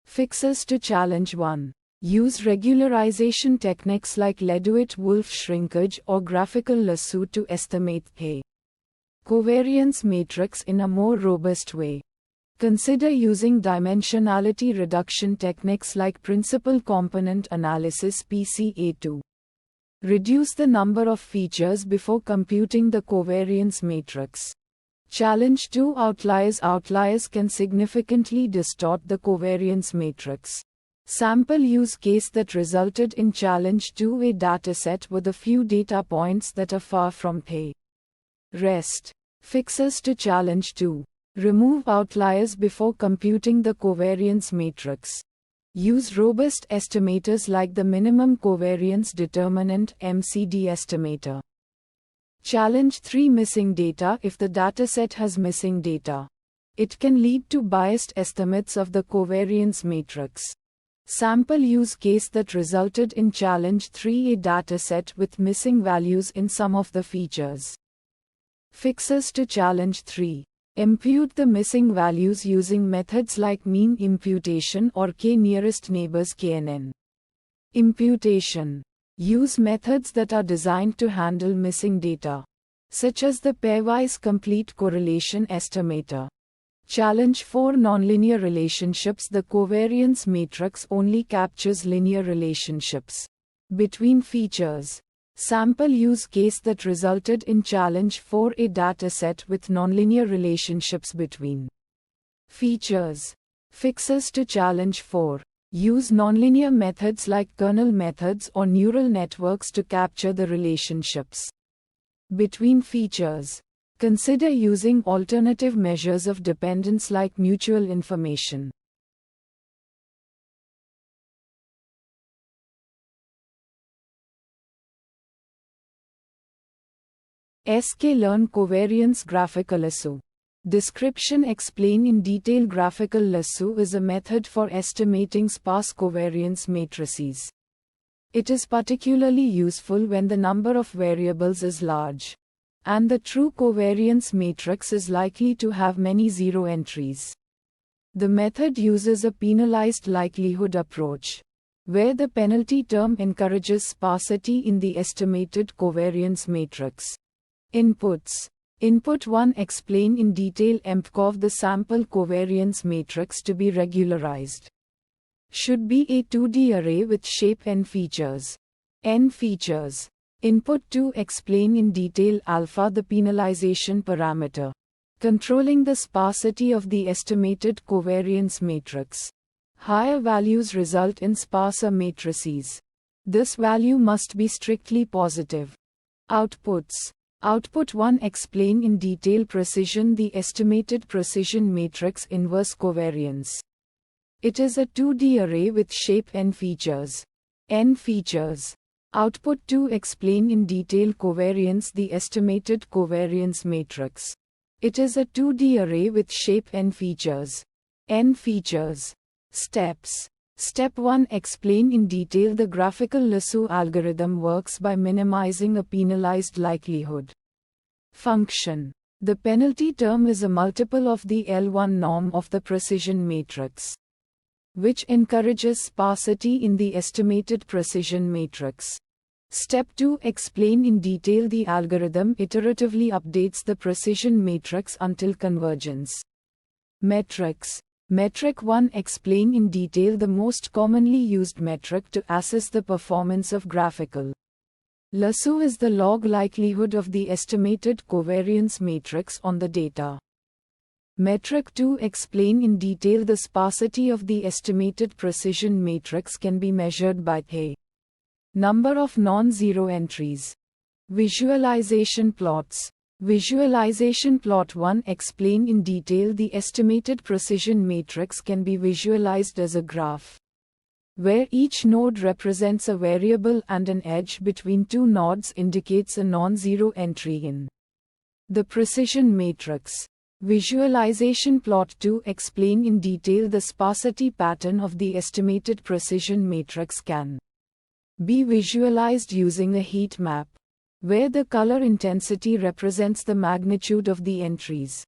Fixes to challenge 1. Use regularization techniques like Leduit-Wolf shrinkage or graphical lasso to estimate a covariance matrix in a more robust way. Consider using dimensionality reduction techniques like principal component analysis (PCA) to reduce the number of features before computing the covariance matrix. Challenge 2. Outliers. Outliers can significantly distort the covariance matrix. Sample use case that resulted in challenge 2. A dataset with a few data points that are far from a rest. Fixes to challenge 2. Remove outliers before computing the covariance matrix. Use robust estimators like the minimum covariance determinant (MCD) estimator. Challenge 3. Missing data. If the dataset has missing data, it can lead to biased estimates of the covariance matrix. Sample use case that resulted in challenge 3. A dataset with missing values in some of the features. Fixes to challenge 3. Impute the missing values using methods like mean imputation or k-nearest neighbors KNN. Imputation. Use methods that are designed to handle missing data, such as the pairwise complete correlation estimator. Challenge 4. Nonlinear relationships. The covariance matrix only captures linear relationships between features. Sample use case that resulted in challenge 4. A dataset with nonlinear relationships between features. Fixes to challenge 4. Use nonlinear methods like kernel methods or neural networks to capture the relationships between features. Consider using alternative measures of dependence like mutual information. sklearn covariance graphical lasso. Description. Explain in detail. Graphical lasso is a method for estimating sparse covariance matrices. It is particularly useful when the number of variables is large, and the true covariance matrix is likely to have many zero entries. The method uses a penalized likelihood approach, where the penalty term encourages sparsity in the estimated covariance matrix. Inputs. Input 1. Explain in detail EmpCov the sample covariance matrix to be regularized. should be a 2D array with shape n features. N features. Input to explain in detail alpha, the penalization parameter, controlling the sparsity of the estimated covariance matrix. Higher values result in sparser matrices. This value must be strictly positive. Outputs. Output 1 explain in detail precision, the estimated precision matrix inverse covariance. It is a 2D array with shape n features. N features. Output 2 explain in detail covariance, the estimated covariance matrix. It is a 2D array with shape n features. N features. Steps. Step 1 explain in detail the graphical lasso algorithm works by minimizing a penalized likelihood function. The penalty term is a multiple of the L1 norm of the precision matrix, which encourages sparsity in the estimated precision matrix. Step 2 explain in detail the algorithm iteratively updates the precision matrix until convergence. Metrics. Metric 1 explain in detail the most commonly used metric to assess the performance of graphical lasso is the log likelihood of the estimated covariance matrix on the data. Metric 2 explain in detail the sparsity of the estimated precision matrix can be measured by a number of non-zero entries. Visualization plots. Visualization plot 1 explain in detail the estimated precision matrix can be visualized as a graph, where each node represents a variable and an edge between two nodes indicates a non-zero entry in the precision matrix. Visualization plot 2 explain in detail the sparsity pattern of the estimated precision matrix can be visualized using a heat map, where the color intensity represents the magnitude of the entries.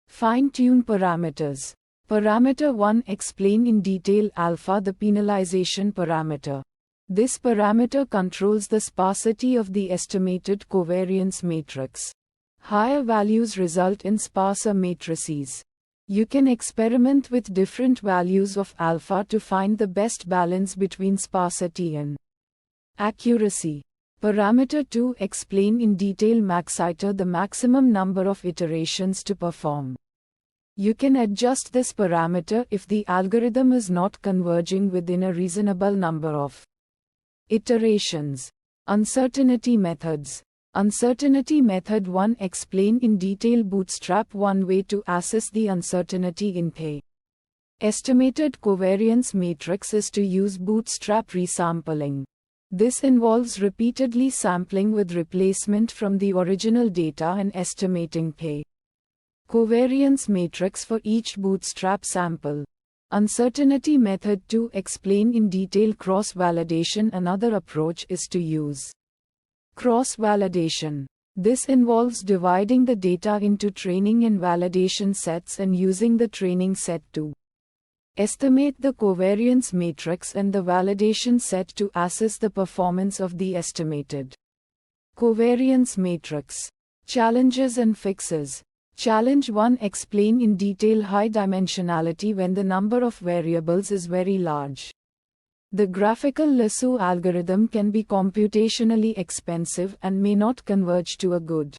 Fine-tune parameters. Parameter 1 explain in detail alpha, the penalization parameter. This parameter controls the sparsity of the estimated covariance matrix. Higher values result in sparser matrices. You can experiment with different values of alpha to find the best balance between sparsity and accuracy. Parameter 2 explain in detail maxiter, the maximum number of iterations to perform. You can adjust this parameter if the algorithm is not converging within a reasonable number of iterations. Uncertainty methods. Uncertainty method 1 explain in detail bootstrap. One way to assess the uncertainty in a estimated covariance matrix is to use bootstrap resampling. This involves repeatedly sampling with replacement from the original data and estimating a covariance matrix for each bootstrap sample. Uncertainty method 2 explain in detail cross-validation. Another approach is to use cross-validation. This involves dividing the data into training and validation sets and using the training set to estimate the covariance matrix and the validation set to assess the performance of the estimated covariance matrix. Challenges and fixes. Challenge 1 explain in detail high dimensionality when the number of variables is very large. The graphical lasso algorithm can be computationally expensive and may not converge to a good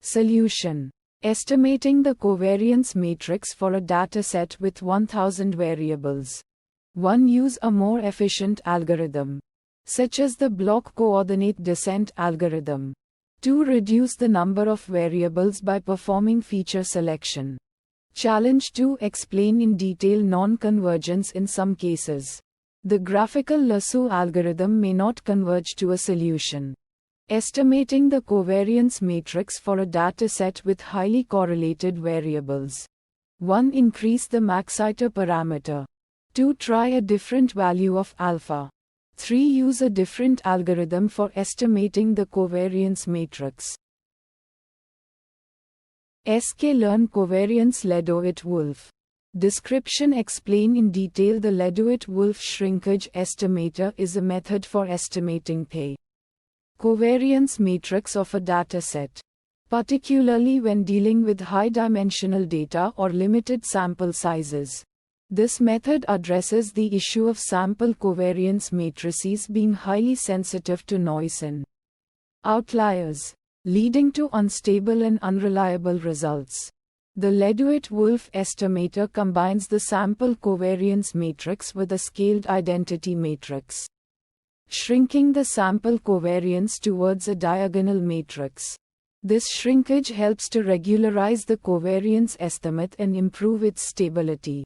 solution. Estimating the covariance matrix for a dataset with 1000 variables. 1. Use a more efficient algorithm, such as the block coordinate descent algorithm. 2. Reduce the number of variables by performing feature selection. Challenge 2 explain in detail non-convergence in some cases. The graphical lasso algorithm may not converge to a solution. Estimating the covariance matrix for a dataset with highly correlated variables. 1. Increase the maxiter parameter. 2. Try a different value of alpha. 3. Use a different algorithm for estimating the covariance matrix. sklearn covariance Leadoit-Wolf. Description. Explain in detail the Leadoit-Wolf shrinkage estimator is a method for estimating a covariance matrix of a dataset, particularly when dealing with high-dimensional data or limited sample sizes. This method addresses the issue of sample covariance matrices being highly sensitive to noise and outliers, leading to unstable and unreliable results. The Leduit-Wolf estimator combines the sample covariance matrix with a scaled identity matrix, shrinking the sample covariance towards a diagonal matrix. This shrinkage helps to regularize the covariance estimate and improve its stability.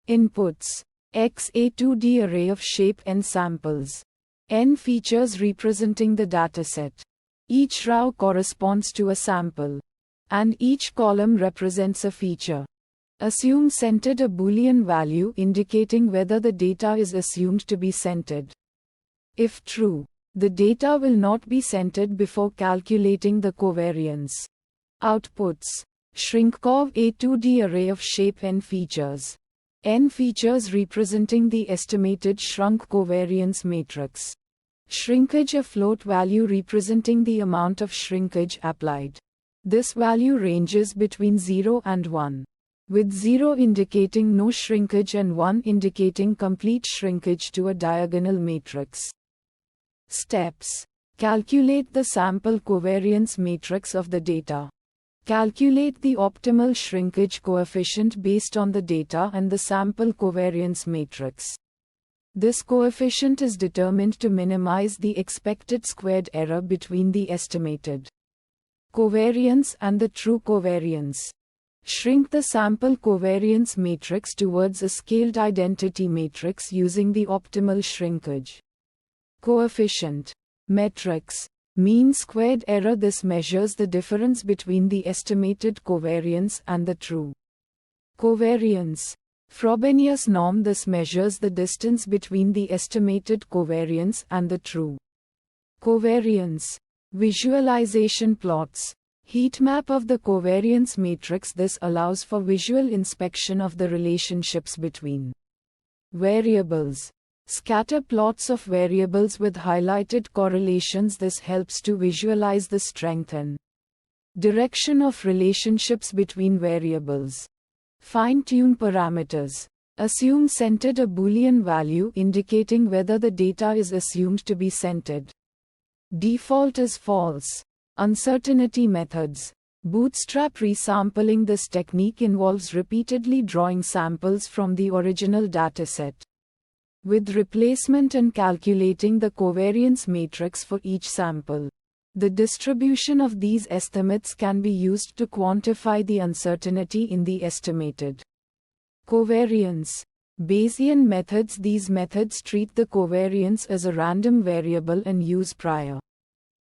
Inputs: X a 2D array of shape n samples. N features representing the dataset. Each row corresponds to a sample, and each column represents a feature. Assume centered a Boolean value indicating whether the data is assumed to be centered. If true, the data will not be centered before calculating the covariance. Outputs: shrinkcov a 2D array of shape n features. N features representing the estimated shrunk covariance matrix. Shrinkage a float value representing the amount of shrinkage applied. This value ranges between 0 and 1, with 0 indicating no shrinkage and 1 indicating complete shrinkage to a diagonal matrix. Steps: calculate the sample covariance matrix of the data. Calculate the optimal shrinkage coefficient based on the data and the sample covariance matrix. This coefficient is determined to minimize the expected squared error between the estimated covariance and the true covariance. Shrink the sample covariance matrix towards a scaled identity matrix using the optimal shrinkage coefficient metrics. Mean squared error. This measures the difference between the estimated covariance and the true covariance. Frobenius norm. This measures the distance between the estimated covariance and the true covariance. Visualization plots. Heat map of the covariance matrix. This allows for visual inspection of the relationships between variables. Scatter plots of variables with highlighted correlations. This helps to visualize the strength and direction of relationships between variables. Fine-tune parameters. Assume centered a Boolean value indicating whether the data is assumed to be centered. Default is false. Uncertainty methods. Bootstrap resampling. This technique involves repeatedly drawing samples from the original dataset, with replacement and calculating the covariance matrix for each sample. The distribution of these estimates can be used to quantify the uncertainty in the estimated covariance. Bayesian methods. These methods treat the covariance as a random variable and use prior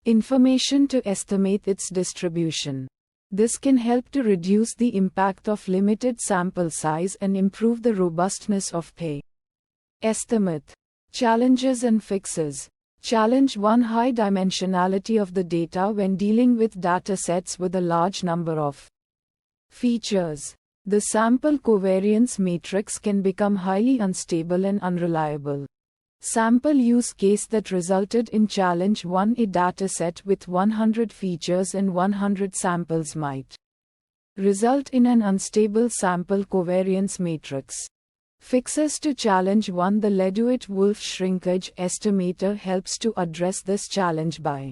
information to estimate its distribution. This can help to reduce the impact of limited sample size and improve the robustness of pay estimate. Challenges and fixes. Challenge 1: high dimensionality of the data when dealing with datasets with a large number of features. The sample covariance matrix can become highly unstable and unreliable. Sample use case that resulted in challenge 1: a dataset with 100 features and 100 samples might result in an unstable sample covariance matrix. Fixes to challenge 1: the Leduit-Wolf shrinkage estimator helps to address this challenge by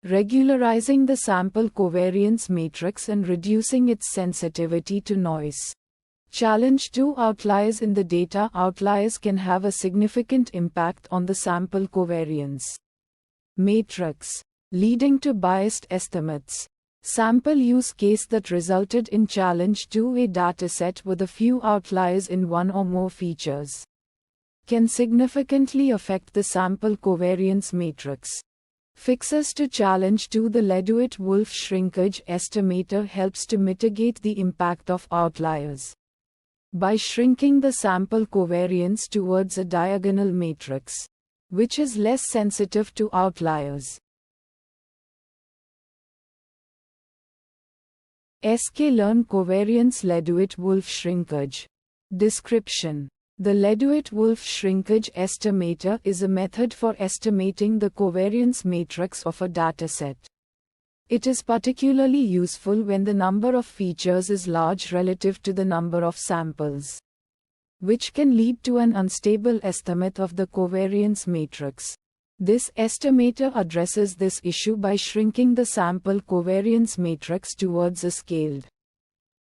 regularizing the sample covariance matrix and reducing its sensitivity to noise. Challenge 2: outliers in the data. Outliers can have a significant impact on the sample covariance matrix, leading to biased estimates. Sample use case that resulted in challenge 2: a dataset with a few outliers in one or more features can significantly affect the sample covariance matrix. Fixes to challenge 2: the Leduit-Wolf shrinkage estimator helps to mitigate the impact of outliers by shrinking the sample covariance towards a diagonal matrix, which is less sensitive to outliers. sklearn covariance Leduit-Wolf shrinkage. Description: the Leduit-Wolf shrinkage estimator is a method for estimating the covariance matrix of a dataset. It is particularly useful when the number of features is large relative to the number of samples. which can lead to an unstable estimate of the covariance matrix. This estimator addresses this issue by shrinking the sample covariance matrix towards a scaled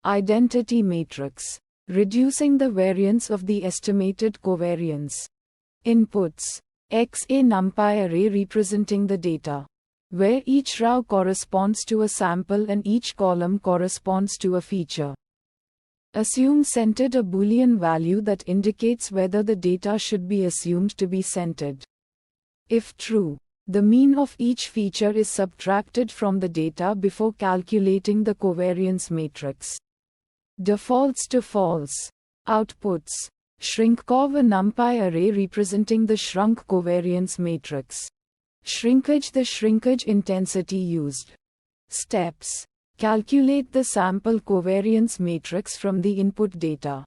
identity matrix, reducing the variance of the estimated covariance. Inputs. X a NumPy array representing the data, where each row corresponds to a sample and each column corresponds to a feature. Assume centered a Boolean value that indicates whether the data should be assumed to be centered. If true, the mean of each feature is subtracted from the data before calculating the covariance matrix. Defaults to false. Outputs. Shrinkcov a NumPy array representing the shrunk covariance matrix. Shrinkage the shrinkage intensity used. Steps. Calculate the sample covariance matrix from the input data.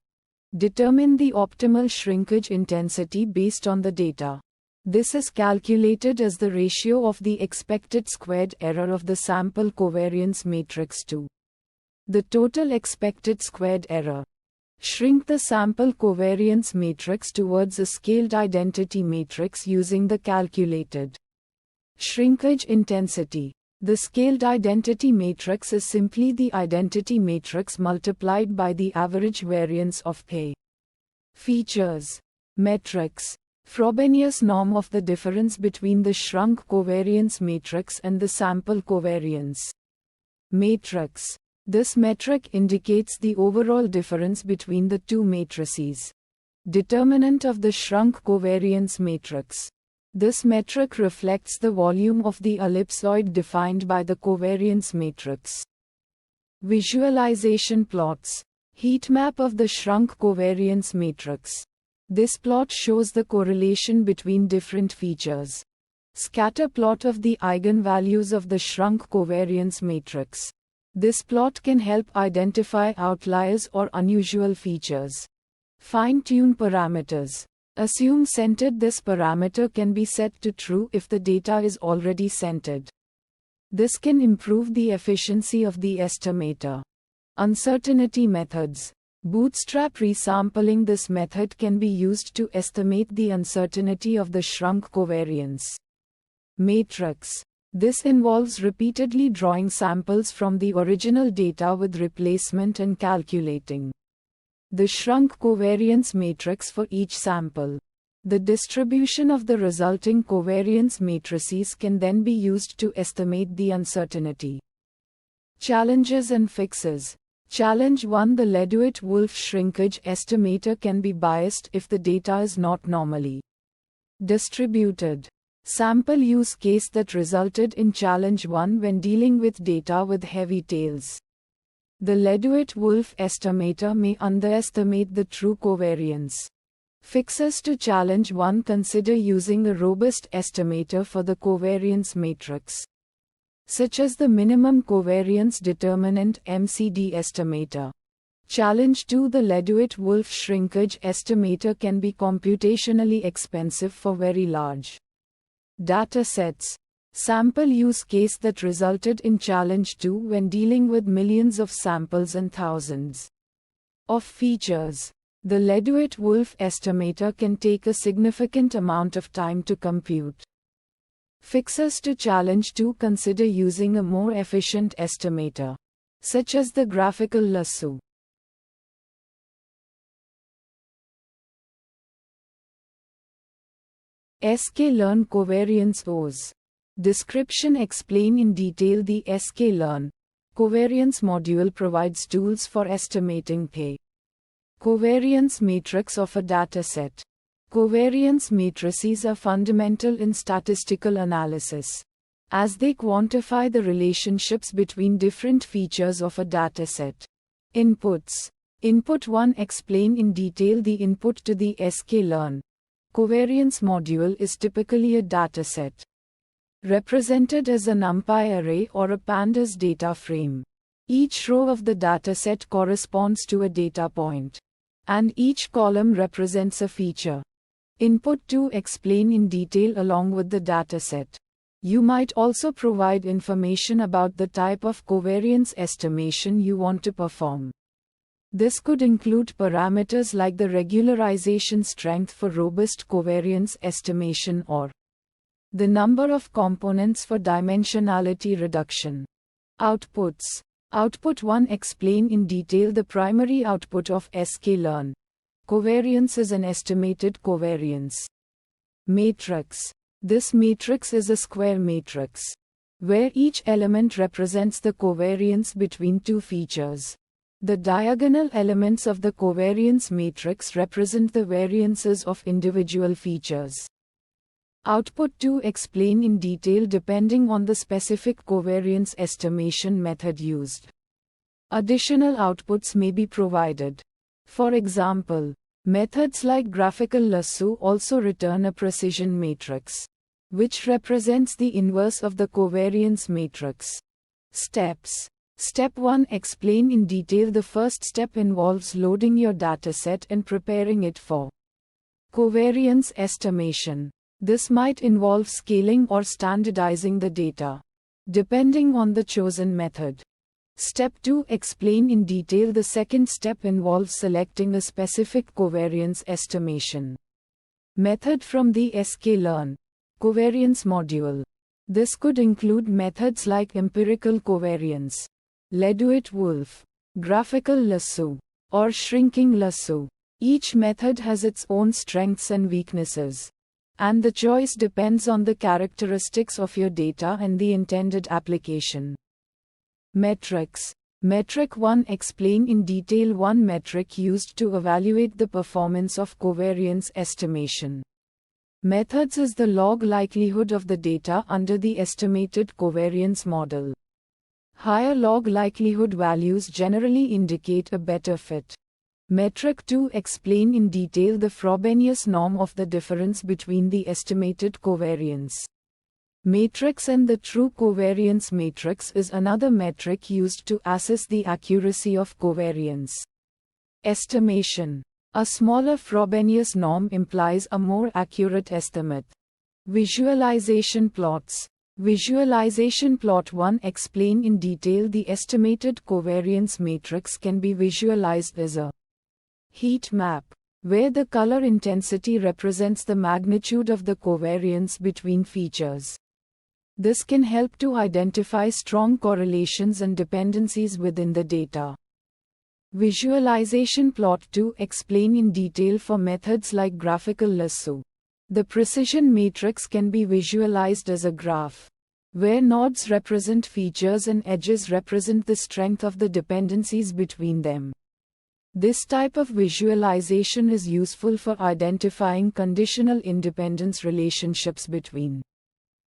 Determine the optimal shrinkage intensity based on the data. This is calculated as the ratio of the expected squared error of the sample covariance matrix to the total expected squared error. Shrink the sample covariance matrix towards a scaled identity matrix using the calculated shrinkage intensity. The scaled identity matrix is simply the identity matrix multiplied by the average variance of P. Features. Metrics. Frobenius norm of the difference between the shrunk covariance matrix and the sample covariance matrix. This metric indicates the overall difference between the two matrices. Determinant of the shrunk covariance matrix. This metric reflects the volume of the ellipsoid defined by the covariance matrix. Visualization plots. Heat map of the shrunk covariance matrix. This plot shows the correlation between different features. Scatter plot of the eigenvalues of the shrunk covariance matrix. This plot can help identify outliers or unusual features. Fine-tune parameters. Assume centered. This parameter can be set to true if the data is already centered. This can improve the efficiency of the estimator. Uncertainty methods. Bootstrap resampling. This method can be used to estimate the uncertainty of the shrunk covariance matrix. This involves repeatedly drawing samples from the original data with replacement and calculating the shrunk covariance matrix for each sample. The distribution of the resulting covariance matrices can then be used to estimate the uncertainty. Challenges and fixes. Challenge 1. The Leduit-Wolf shrinkage estimator can be biased if the data is not normally distributed. Sample use case that resulted in challenge 1 when dealing with data with heavy tails. The Leduit-Wolf estimator may underestimate the true covariance. Fixes to challenge 1. Consider using a robust estimator for the covariance matrix, such as the minimum covariance determinant (MCD) estimator. Challenge 2. The Leduit-Wolf shrinkage estimator can be computationally expensive for very large data sets. Sample use case that resulted in challenge 2 when dealing with millions of samples and thousands of features. The Leduit-Wolf estimator can take a significant amount of time to compute. Fixes to challenge 2. Consider using a more efficient estimator, such as the graphical lasso. sklearn covariance OS. Description. Explain in detail the sklearn covariance module provides tools for estimating P covariance matrix of a dataset. Covariance matrices are fundamental in statistical analysis, as they quantify the relationships between different features of a dataset. Inputs. Input 1. Explain in detail the input to the sklearn covariance module is typically a dataset, represented as a NumPy array or a pandas data frame. Each row of the dataset corresponds to a data point, and each column represents a feature. Input 2. Explain in detail along with the dataset. You might also provide information about the type of covariance estimation you want to perform. This could include parameters like the regularization strength for robust covariance estimation or the number of components for dimensionality reduction. Outputs. Output 1. Explain in detail the primary output of sklearn. Covariance is an estimated covariance matrix. This matrix is a square matrix, where each element represents the covariance between two features. The diagonal elements of the covariance matrix represent the variances of individual features. Output 2. Explain in detail depending on the specific covariance estimation method used. Additional outputs may be provided. For example, methods like graphical lasso also return a precision matrix, which represents the inverse of the covariance matrix. Steps. Step 1. Explain in detail. The first step involves loading your dataset and preparing it for covariance estimation. This might involve scaling or standardizing the data, depending on the chosen method. Step 2. Explain in detail. The second step involves selecting a specific covariance estimation method from the sklearn covariance module. This could include methods like empirical covariance, Leduit-Wolf, graphical lasso, or shrinking lasso. Each method has its own strengths and weaknesses, and the choice depends on the characteristics of your data and the intended application. Metrics. Metric 1. Explain in detail one metric used to evaluate the performance of covariance estimation. Methods is the log likelihood of the data under the estimated covariance model. Higher log likelihood values generally indicate a better fit. Metric 2. Explain in detail the Frobenius norm of the difference between the estimated covariance matrix and the true covariance matrix is another metric used to assess the accuracy of covariance estimation. A smaller Frobenius norm implies a more accurate estimate. Visualization plots. Visualization plot 1. Explain in detail the estimated covariance matrix can be visualized as a heat map, where the color intensity represents the magnitude of the covariance between features. This can help to identify strong correlations and dependencies within the data. Visualization plot 2. Explain in detail for methods like graphical lasso. The precision matrix can be visualized as a graph, where nodes represent features and edges represent the strength of the dependencies between them. This type of visualization is useful for identifying conditional independence relationships between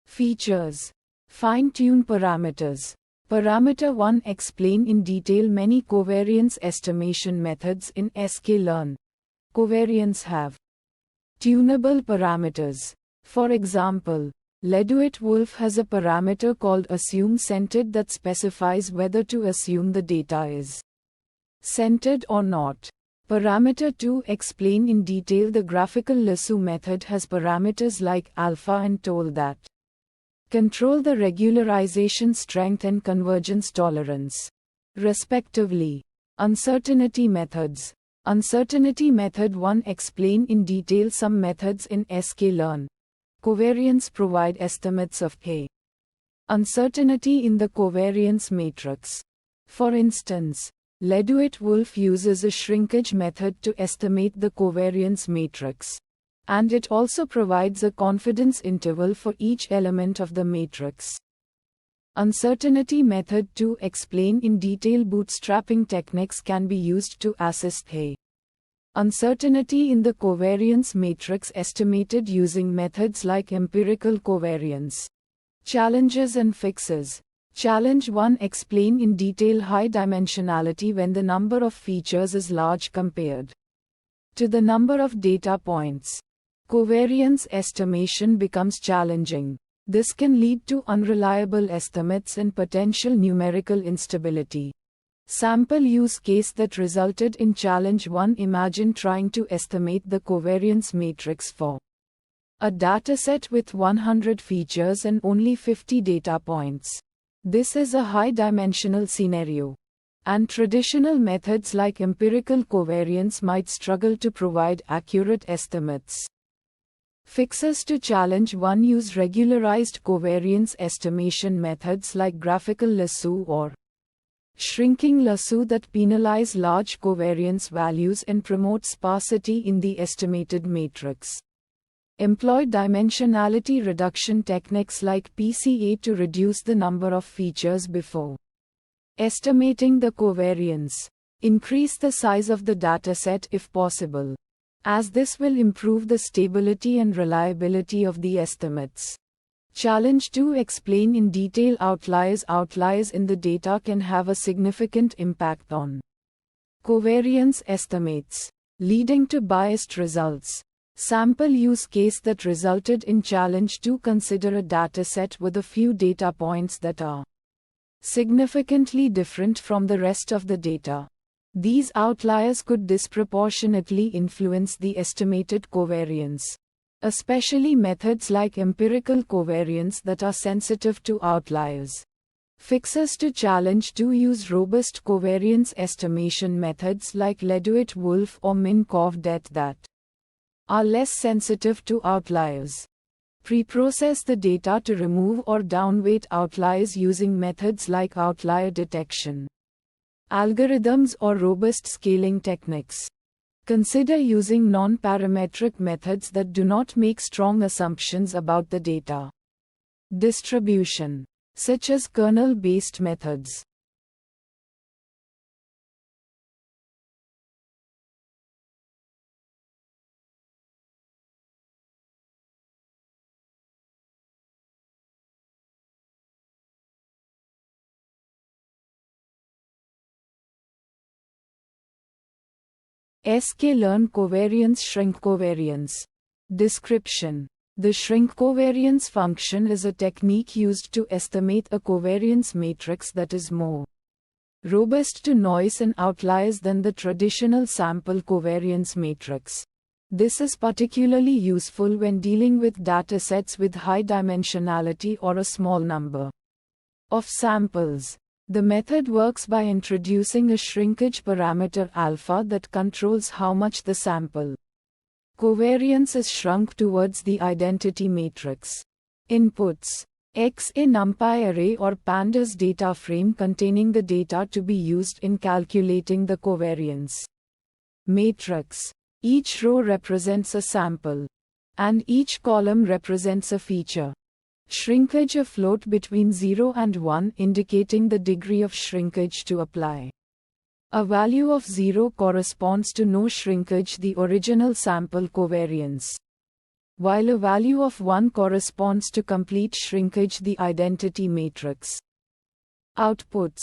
features. Fine-tune parameters. Parameter 1. Explain in detail many covariance estimation methods in sklearn. Covariance have tunable parameters. For example, Leduit-Wolf has a parameter called assume-centered that specifies whether to assume the data is centered or not. Parameter 2. Explain in detail. The graphical lasso method has parameters like alpha and tol that control the regularization strength and convergence tolerance, respectively. Uncertainty methods. Uncertainty method 1. Explain in detail some methods in sklearn. Covariance provide estimates of uncertainty in the covariance matrix. For instance, Leduit-Wolf uses a shrinkage method to estimate the covariance matrix, and it also provides a confidence interval for each element of the matrix. Uncertainty method 2. Explain in detail bootstrapping techniques can be used to assess uncertainty in the covariance matrix estimated using methods like empirical covariance. Challenges and fixes. Challenge 1. Explain in detail high dimensionality when the number of features is large compared to the number of data points. Covariance estimation becomes challenging. This can lead to unreliable estimates and potential numerical instability. Sample use case that resulted in challenge 1. Imagine trying to estimate the covariance matrix for a dataset with 100 features and only 50 data points. This is a high-dimensional scenario. and traditional methods like empirical covariance might struggle to provide accurate estimates. Fixes to challenge one use regularized covariance estimation methods like graphical lasso or shrinking lasso that penalize large covariance values and promote sparsity in the estimated matrix. Employ dimensionality reduction techniques like PCA to reduce the number of features before estimating the covariance. Increase the size of the dataset if possible, as this will improve the stability and reliability of the estimates. Challenge 2. Explain in detail outliers. Outliers in the data can have a significant impact on covariance estimates, leading to biased results. Sample use case that resulted in challenge 2. Consider a dataset with a few data points that are significantly different from the rest of the data. These outliers could disproportionately influence the estimated covariance, especially methods like empirical covariance that are sensitive to outliers. Fixes to challenge 2. Use robust covariance estimation methods like Leduit-Wolf or Min-Cov-Det that are less sensitive to outliers. Pre-process the data to remove or downweight outliers using methods like outlier detection, algorithms, or robust scaling techniques. Consider using non-parametric methods that do not make strong assumptions about the data distribution, such as kernel-based methods. sklearn covariance shrink covariance. Description. The shrink covariance function is a technique used to estimate a covariance matrix that is more robust to noise and outliers than the traditional sample covariance matrix. This is particularly useful when dealing with datasets with high dimensionality or a small number of samples. The method works by introducing a shrinkage parameter alpha that controls how much the sample covariance is shrunk towards the identity matrix. Inputs: X, a NumPy array or pandas data frame containing the data to be used in calculating the covariance matrix. Each row represents a sample, and each column represents a feature. Shrinkage: a float between 0 and 1 indicating the degree of shrinkage to apply. A value of 0 corresponds to no shrinkage, the original sample covariance, while a value of 1 corresponds to complete shrinkage, the identity matrix. Outputs: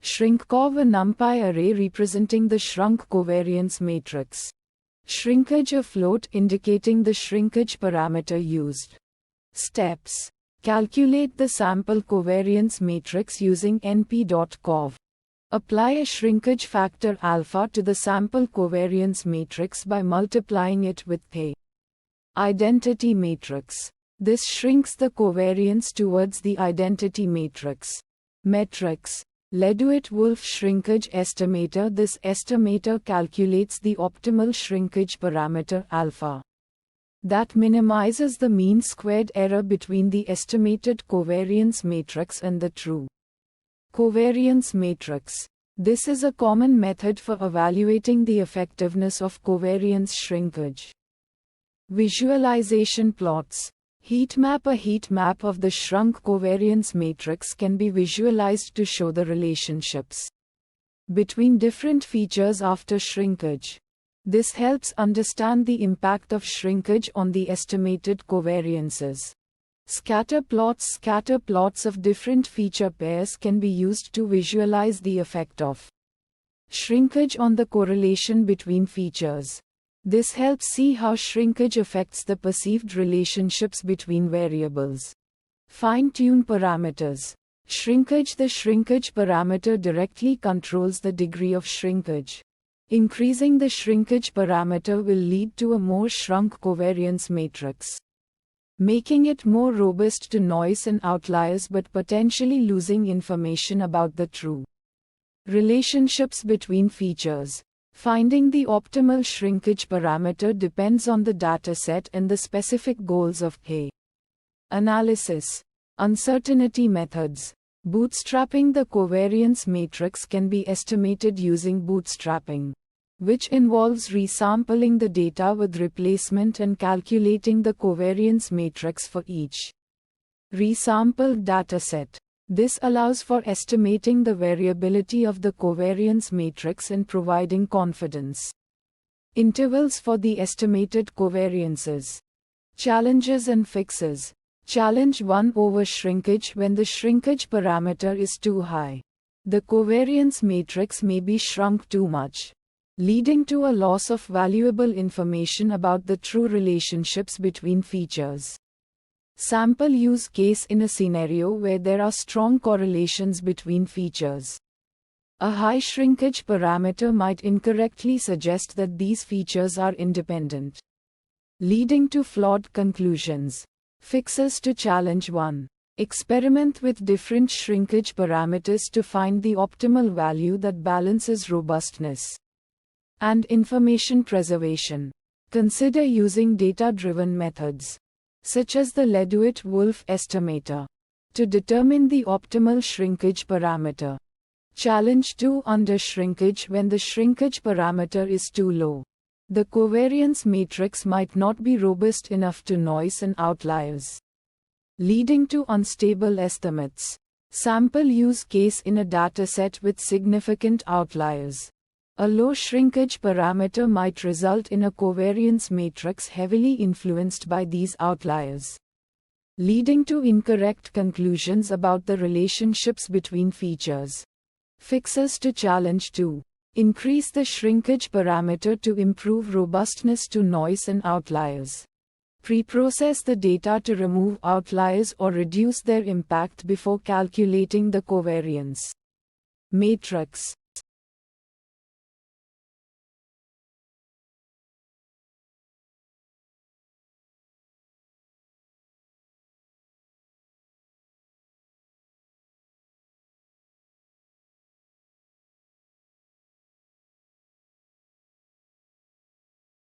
ShrinkCov, a NumPy array representing the shrunk covariance matrix. Shrinkage: a float indicating the shrinkage parameter used. Steps: calculate the sample covariance matrix using np.cov. Apply a shrinkage factor alpha to the sample covariance matrix by multiplying it with the identity matrix. This shrinks the covariance towards the identity matrix. Metrics: Leduit-Wolf shrinkage estimator. This estimator calculates the optimal shrinkage parameter alpha that minimizes the mean squared error between the estimated covariance matrix and the true covariance matrix. This is a common method for evaluating the effectiveness of covariance shrinkage. Visualization plots. Heatmap: a heat map of the shrunk covariance matrix can be visualized to show the relationships between different features after shrinkage. This helps understand the impact of shrinkage on the estimated covariances. Scatter plots. Scatter plots of different feature pairs can be used to visualize the effect of shrinkage on the correlation between features. This helps see how shrinkage affects the perceived relationships between variables. Fine-tune parameters. Shrinkage: the shrinkage parameter directly controls the degree of shrinkage. Increasing the shrinkage parameter will lead to a more shrunk covariance matrix, making it more robust to noise and outliers but potentially losing information about the true Relationships between features. Finding the optimal shrinkage parameter depends on the dataset and the specific goals of P. Analysis. Uncertainty methods. Bootstrapping. The covariance matrix can be estimated using bootstrapping, which involves resampling the data with replacement and calculating the covariance matrix for each resampled dataset. This allows for estimating the variability of the covariance matrix and providing confidence intervals for the estimated covariances. Challenges and fixes. Challenge 1. Over shrinkage. When the shrinkage parameter is too high, the covariance matrix may be shrunk too much, leading to a loss of valuable information about the true relationships between features. Sample use case. In a scenario where there are strong correlations between features, a high shrinkage parameter might incorrectly suggest that these features are independent, leading to flawed conclusions. Fixes to challenge 1. Experiment with different shrinkage parameters to find the optimal value that balances robustness and information preservation. Consider using data-driven methods, such as the Leduit-Wolf estimator, to determine the optimal shrinkage parameter. Challenge 2. Under shrinkage. When the shrinkage parameter is too low, the covariance matrix might not be robust enough to noise and outliers, leading to unstable estimates. Sample use case. In a dataset with significant outliers, a low shrinkage parameter might result in a covariance matrix heavily influenced by these outliers, leading to incorrect conclusions about the relationships between features. Fixes to challenge 2. Increase the shrinkage parameter to improve robustness to noise and outliers. Pre-process the data to remove outliers or reduce their impact before calculating the covariance matrix.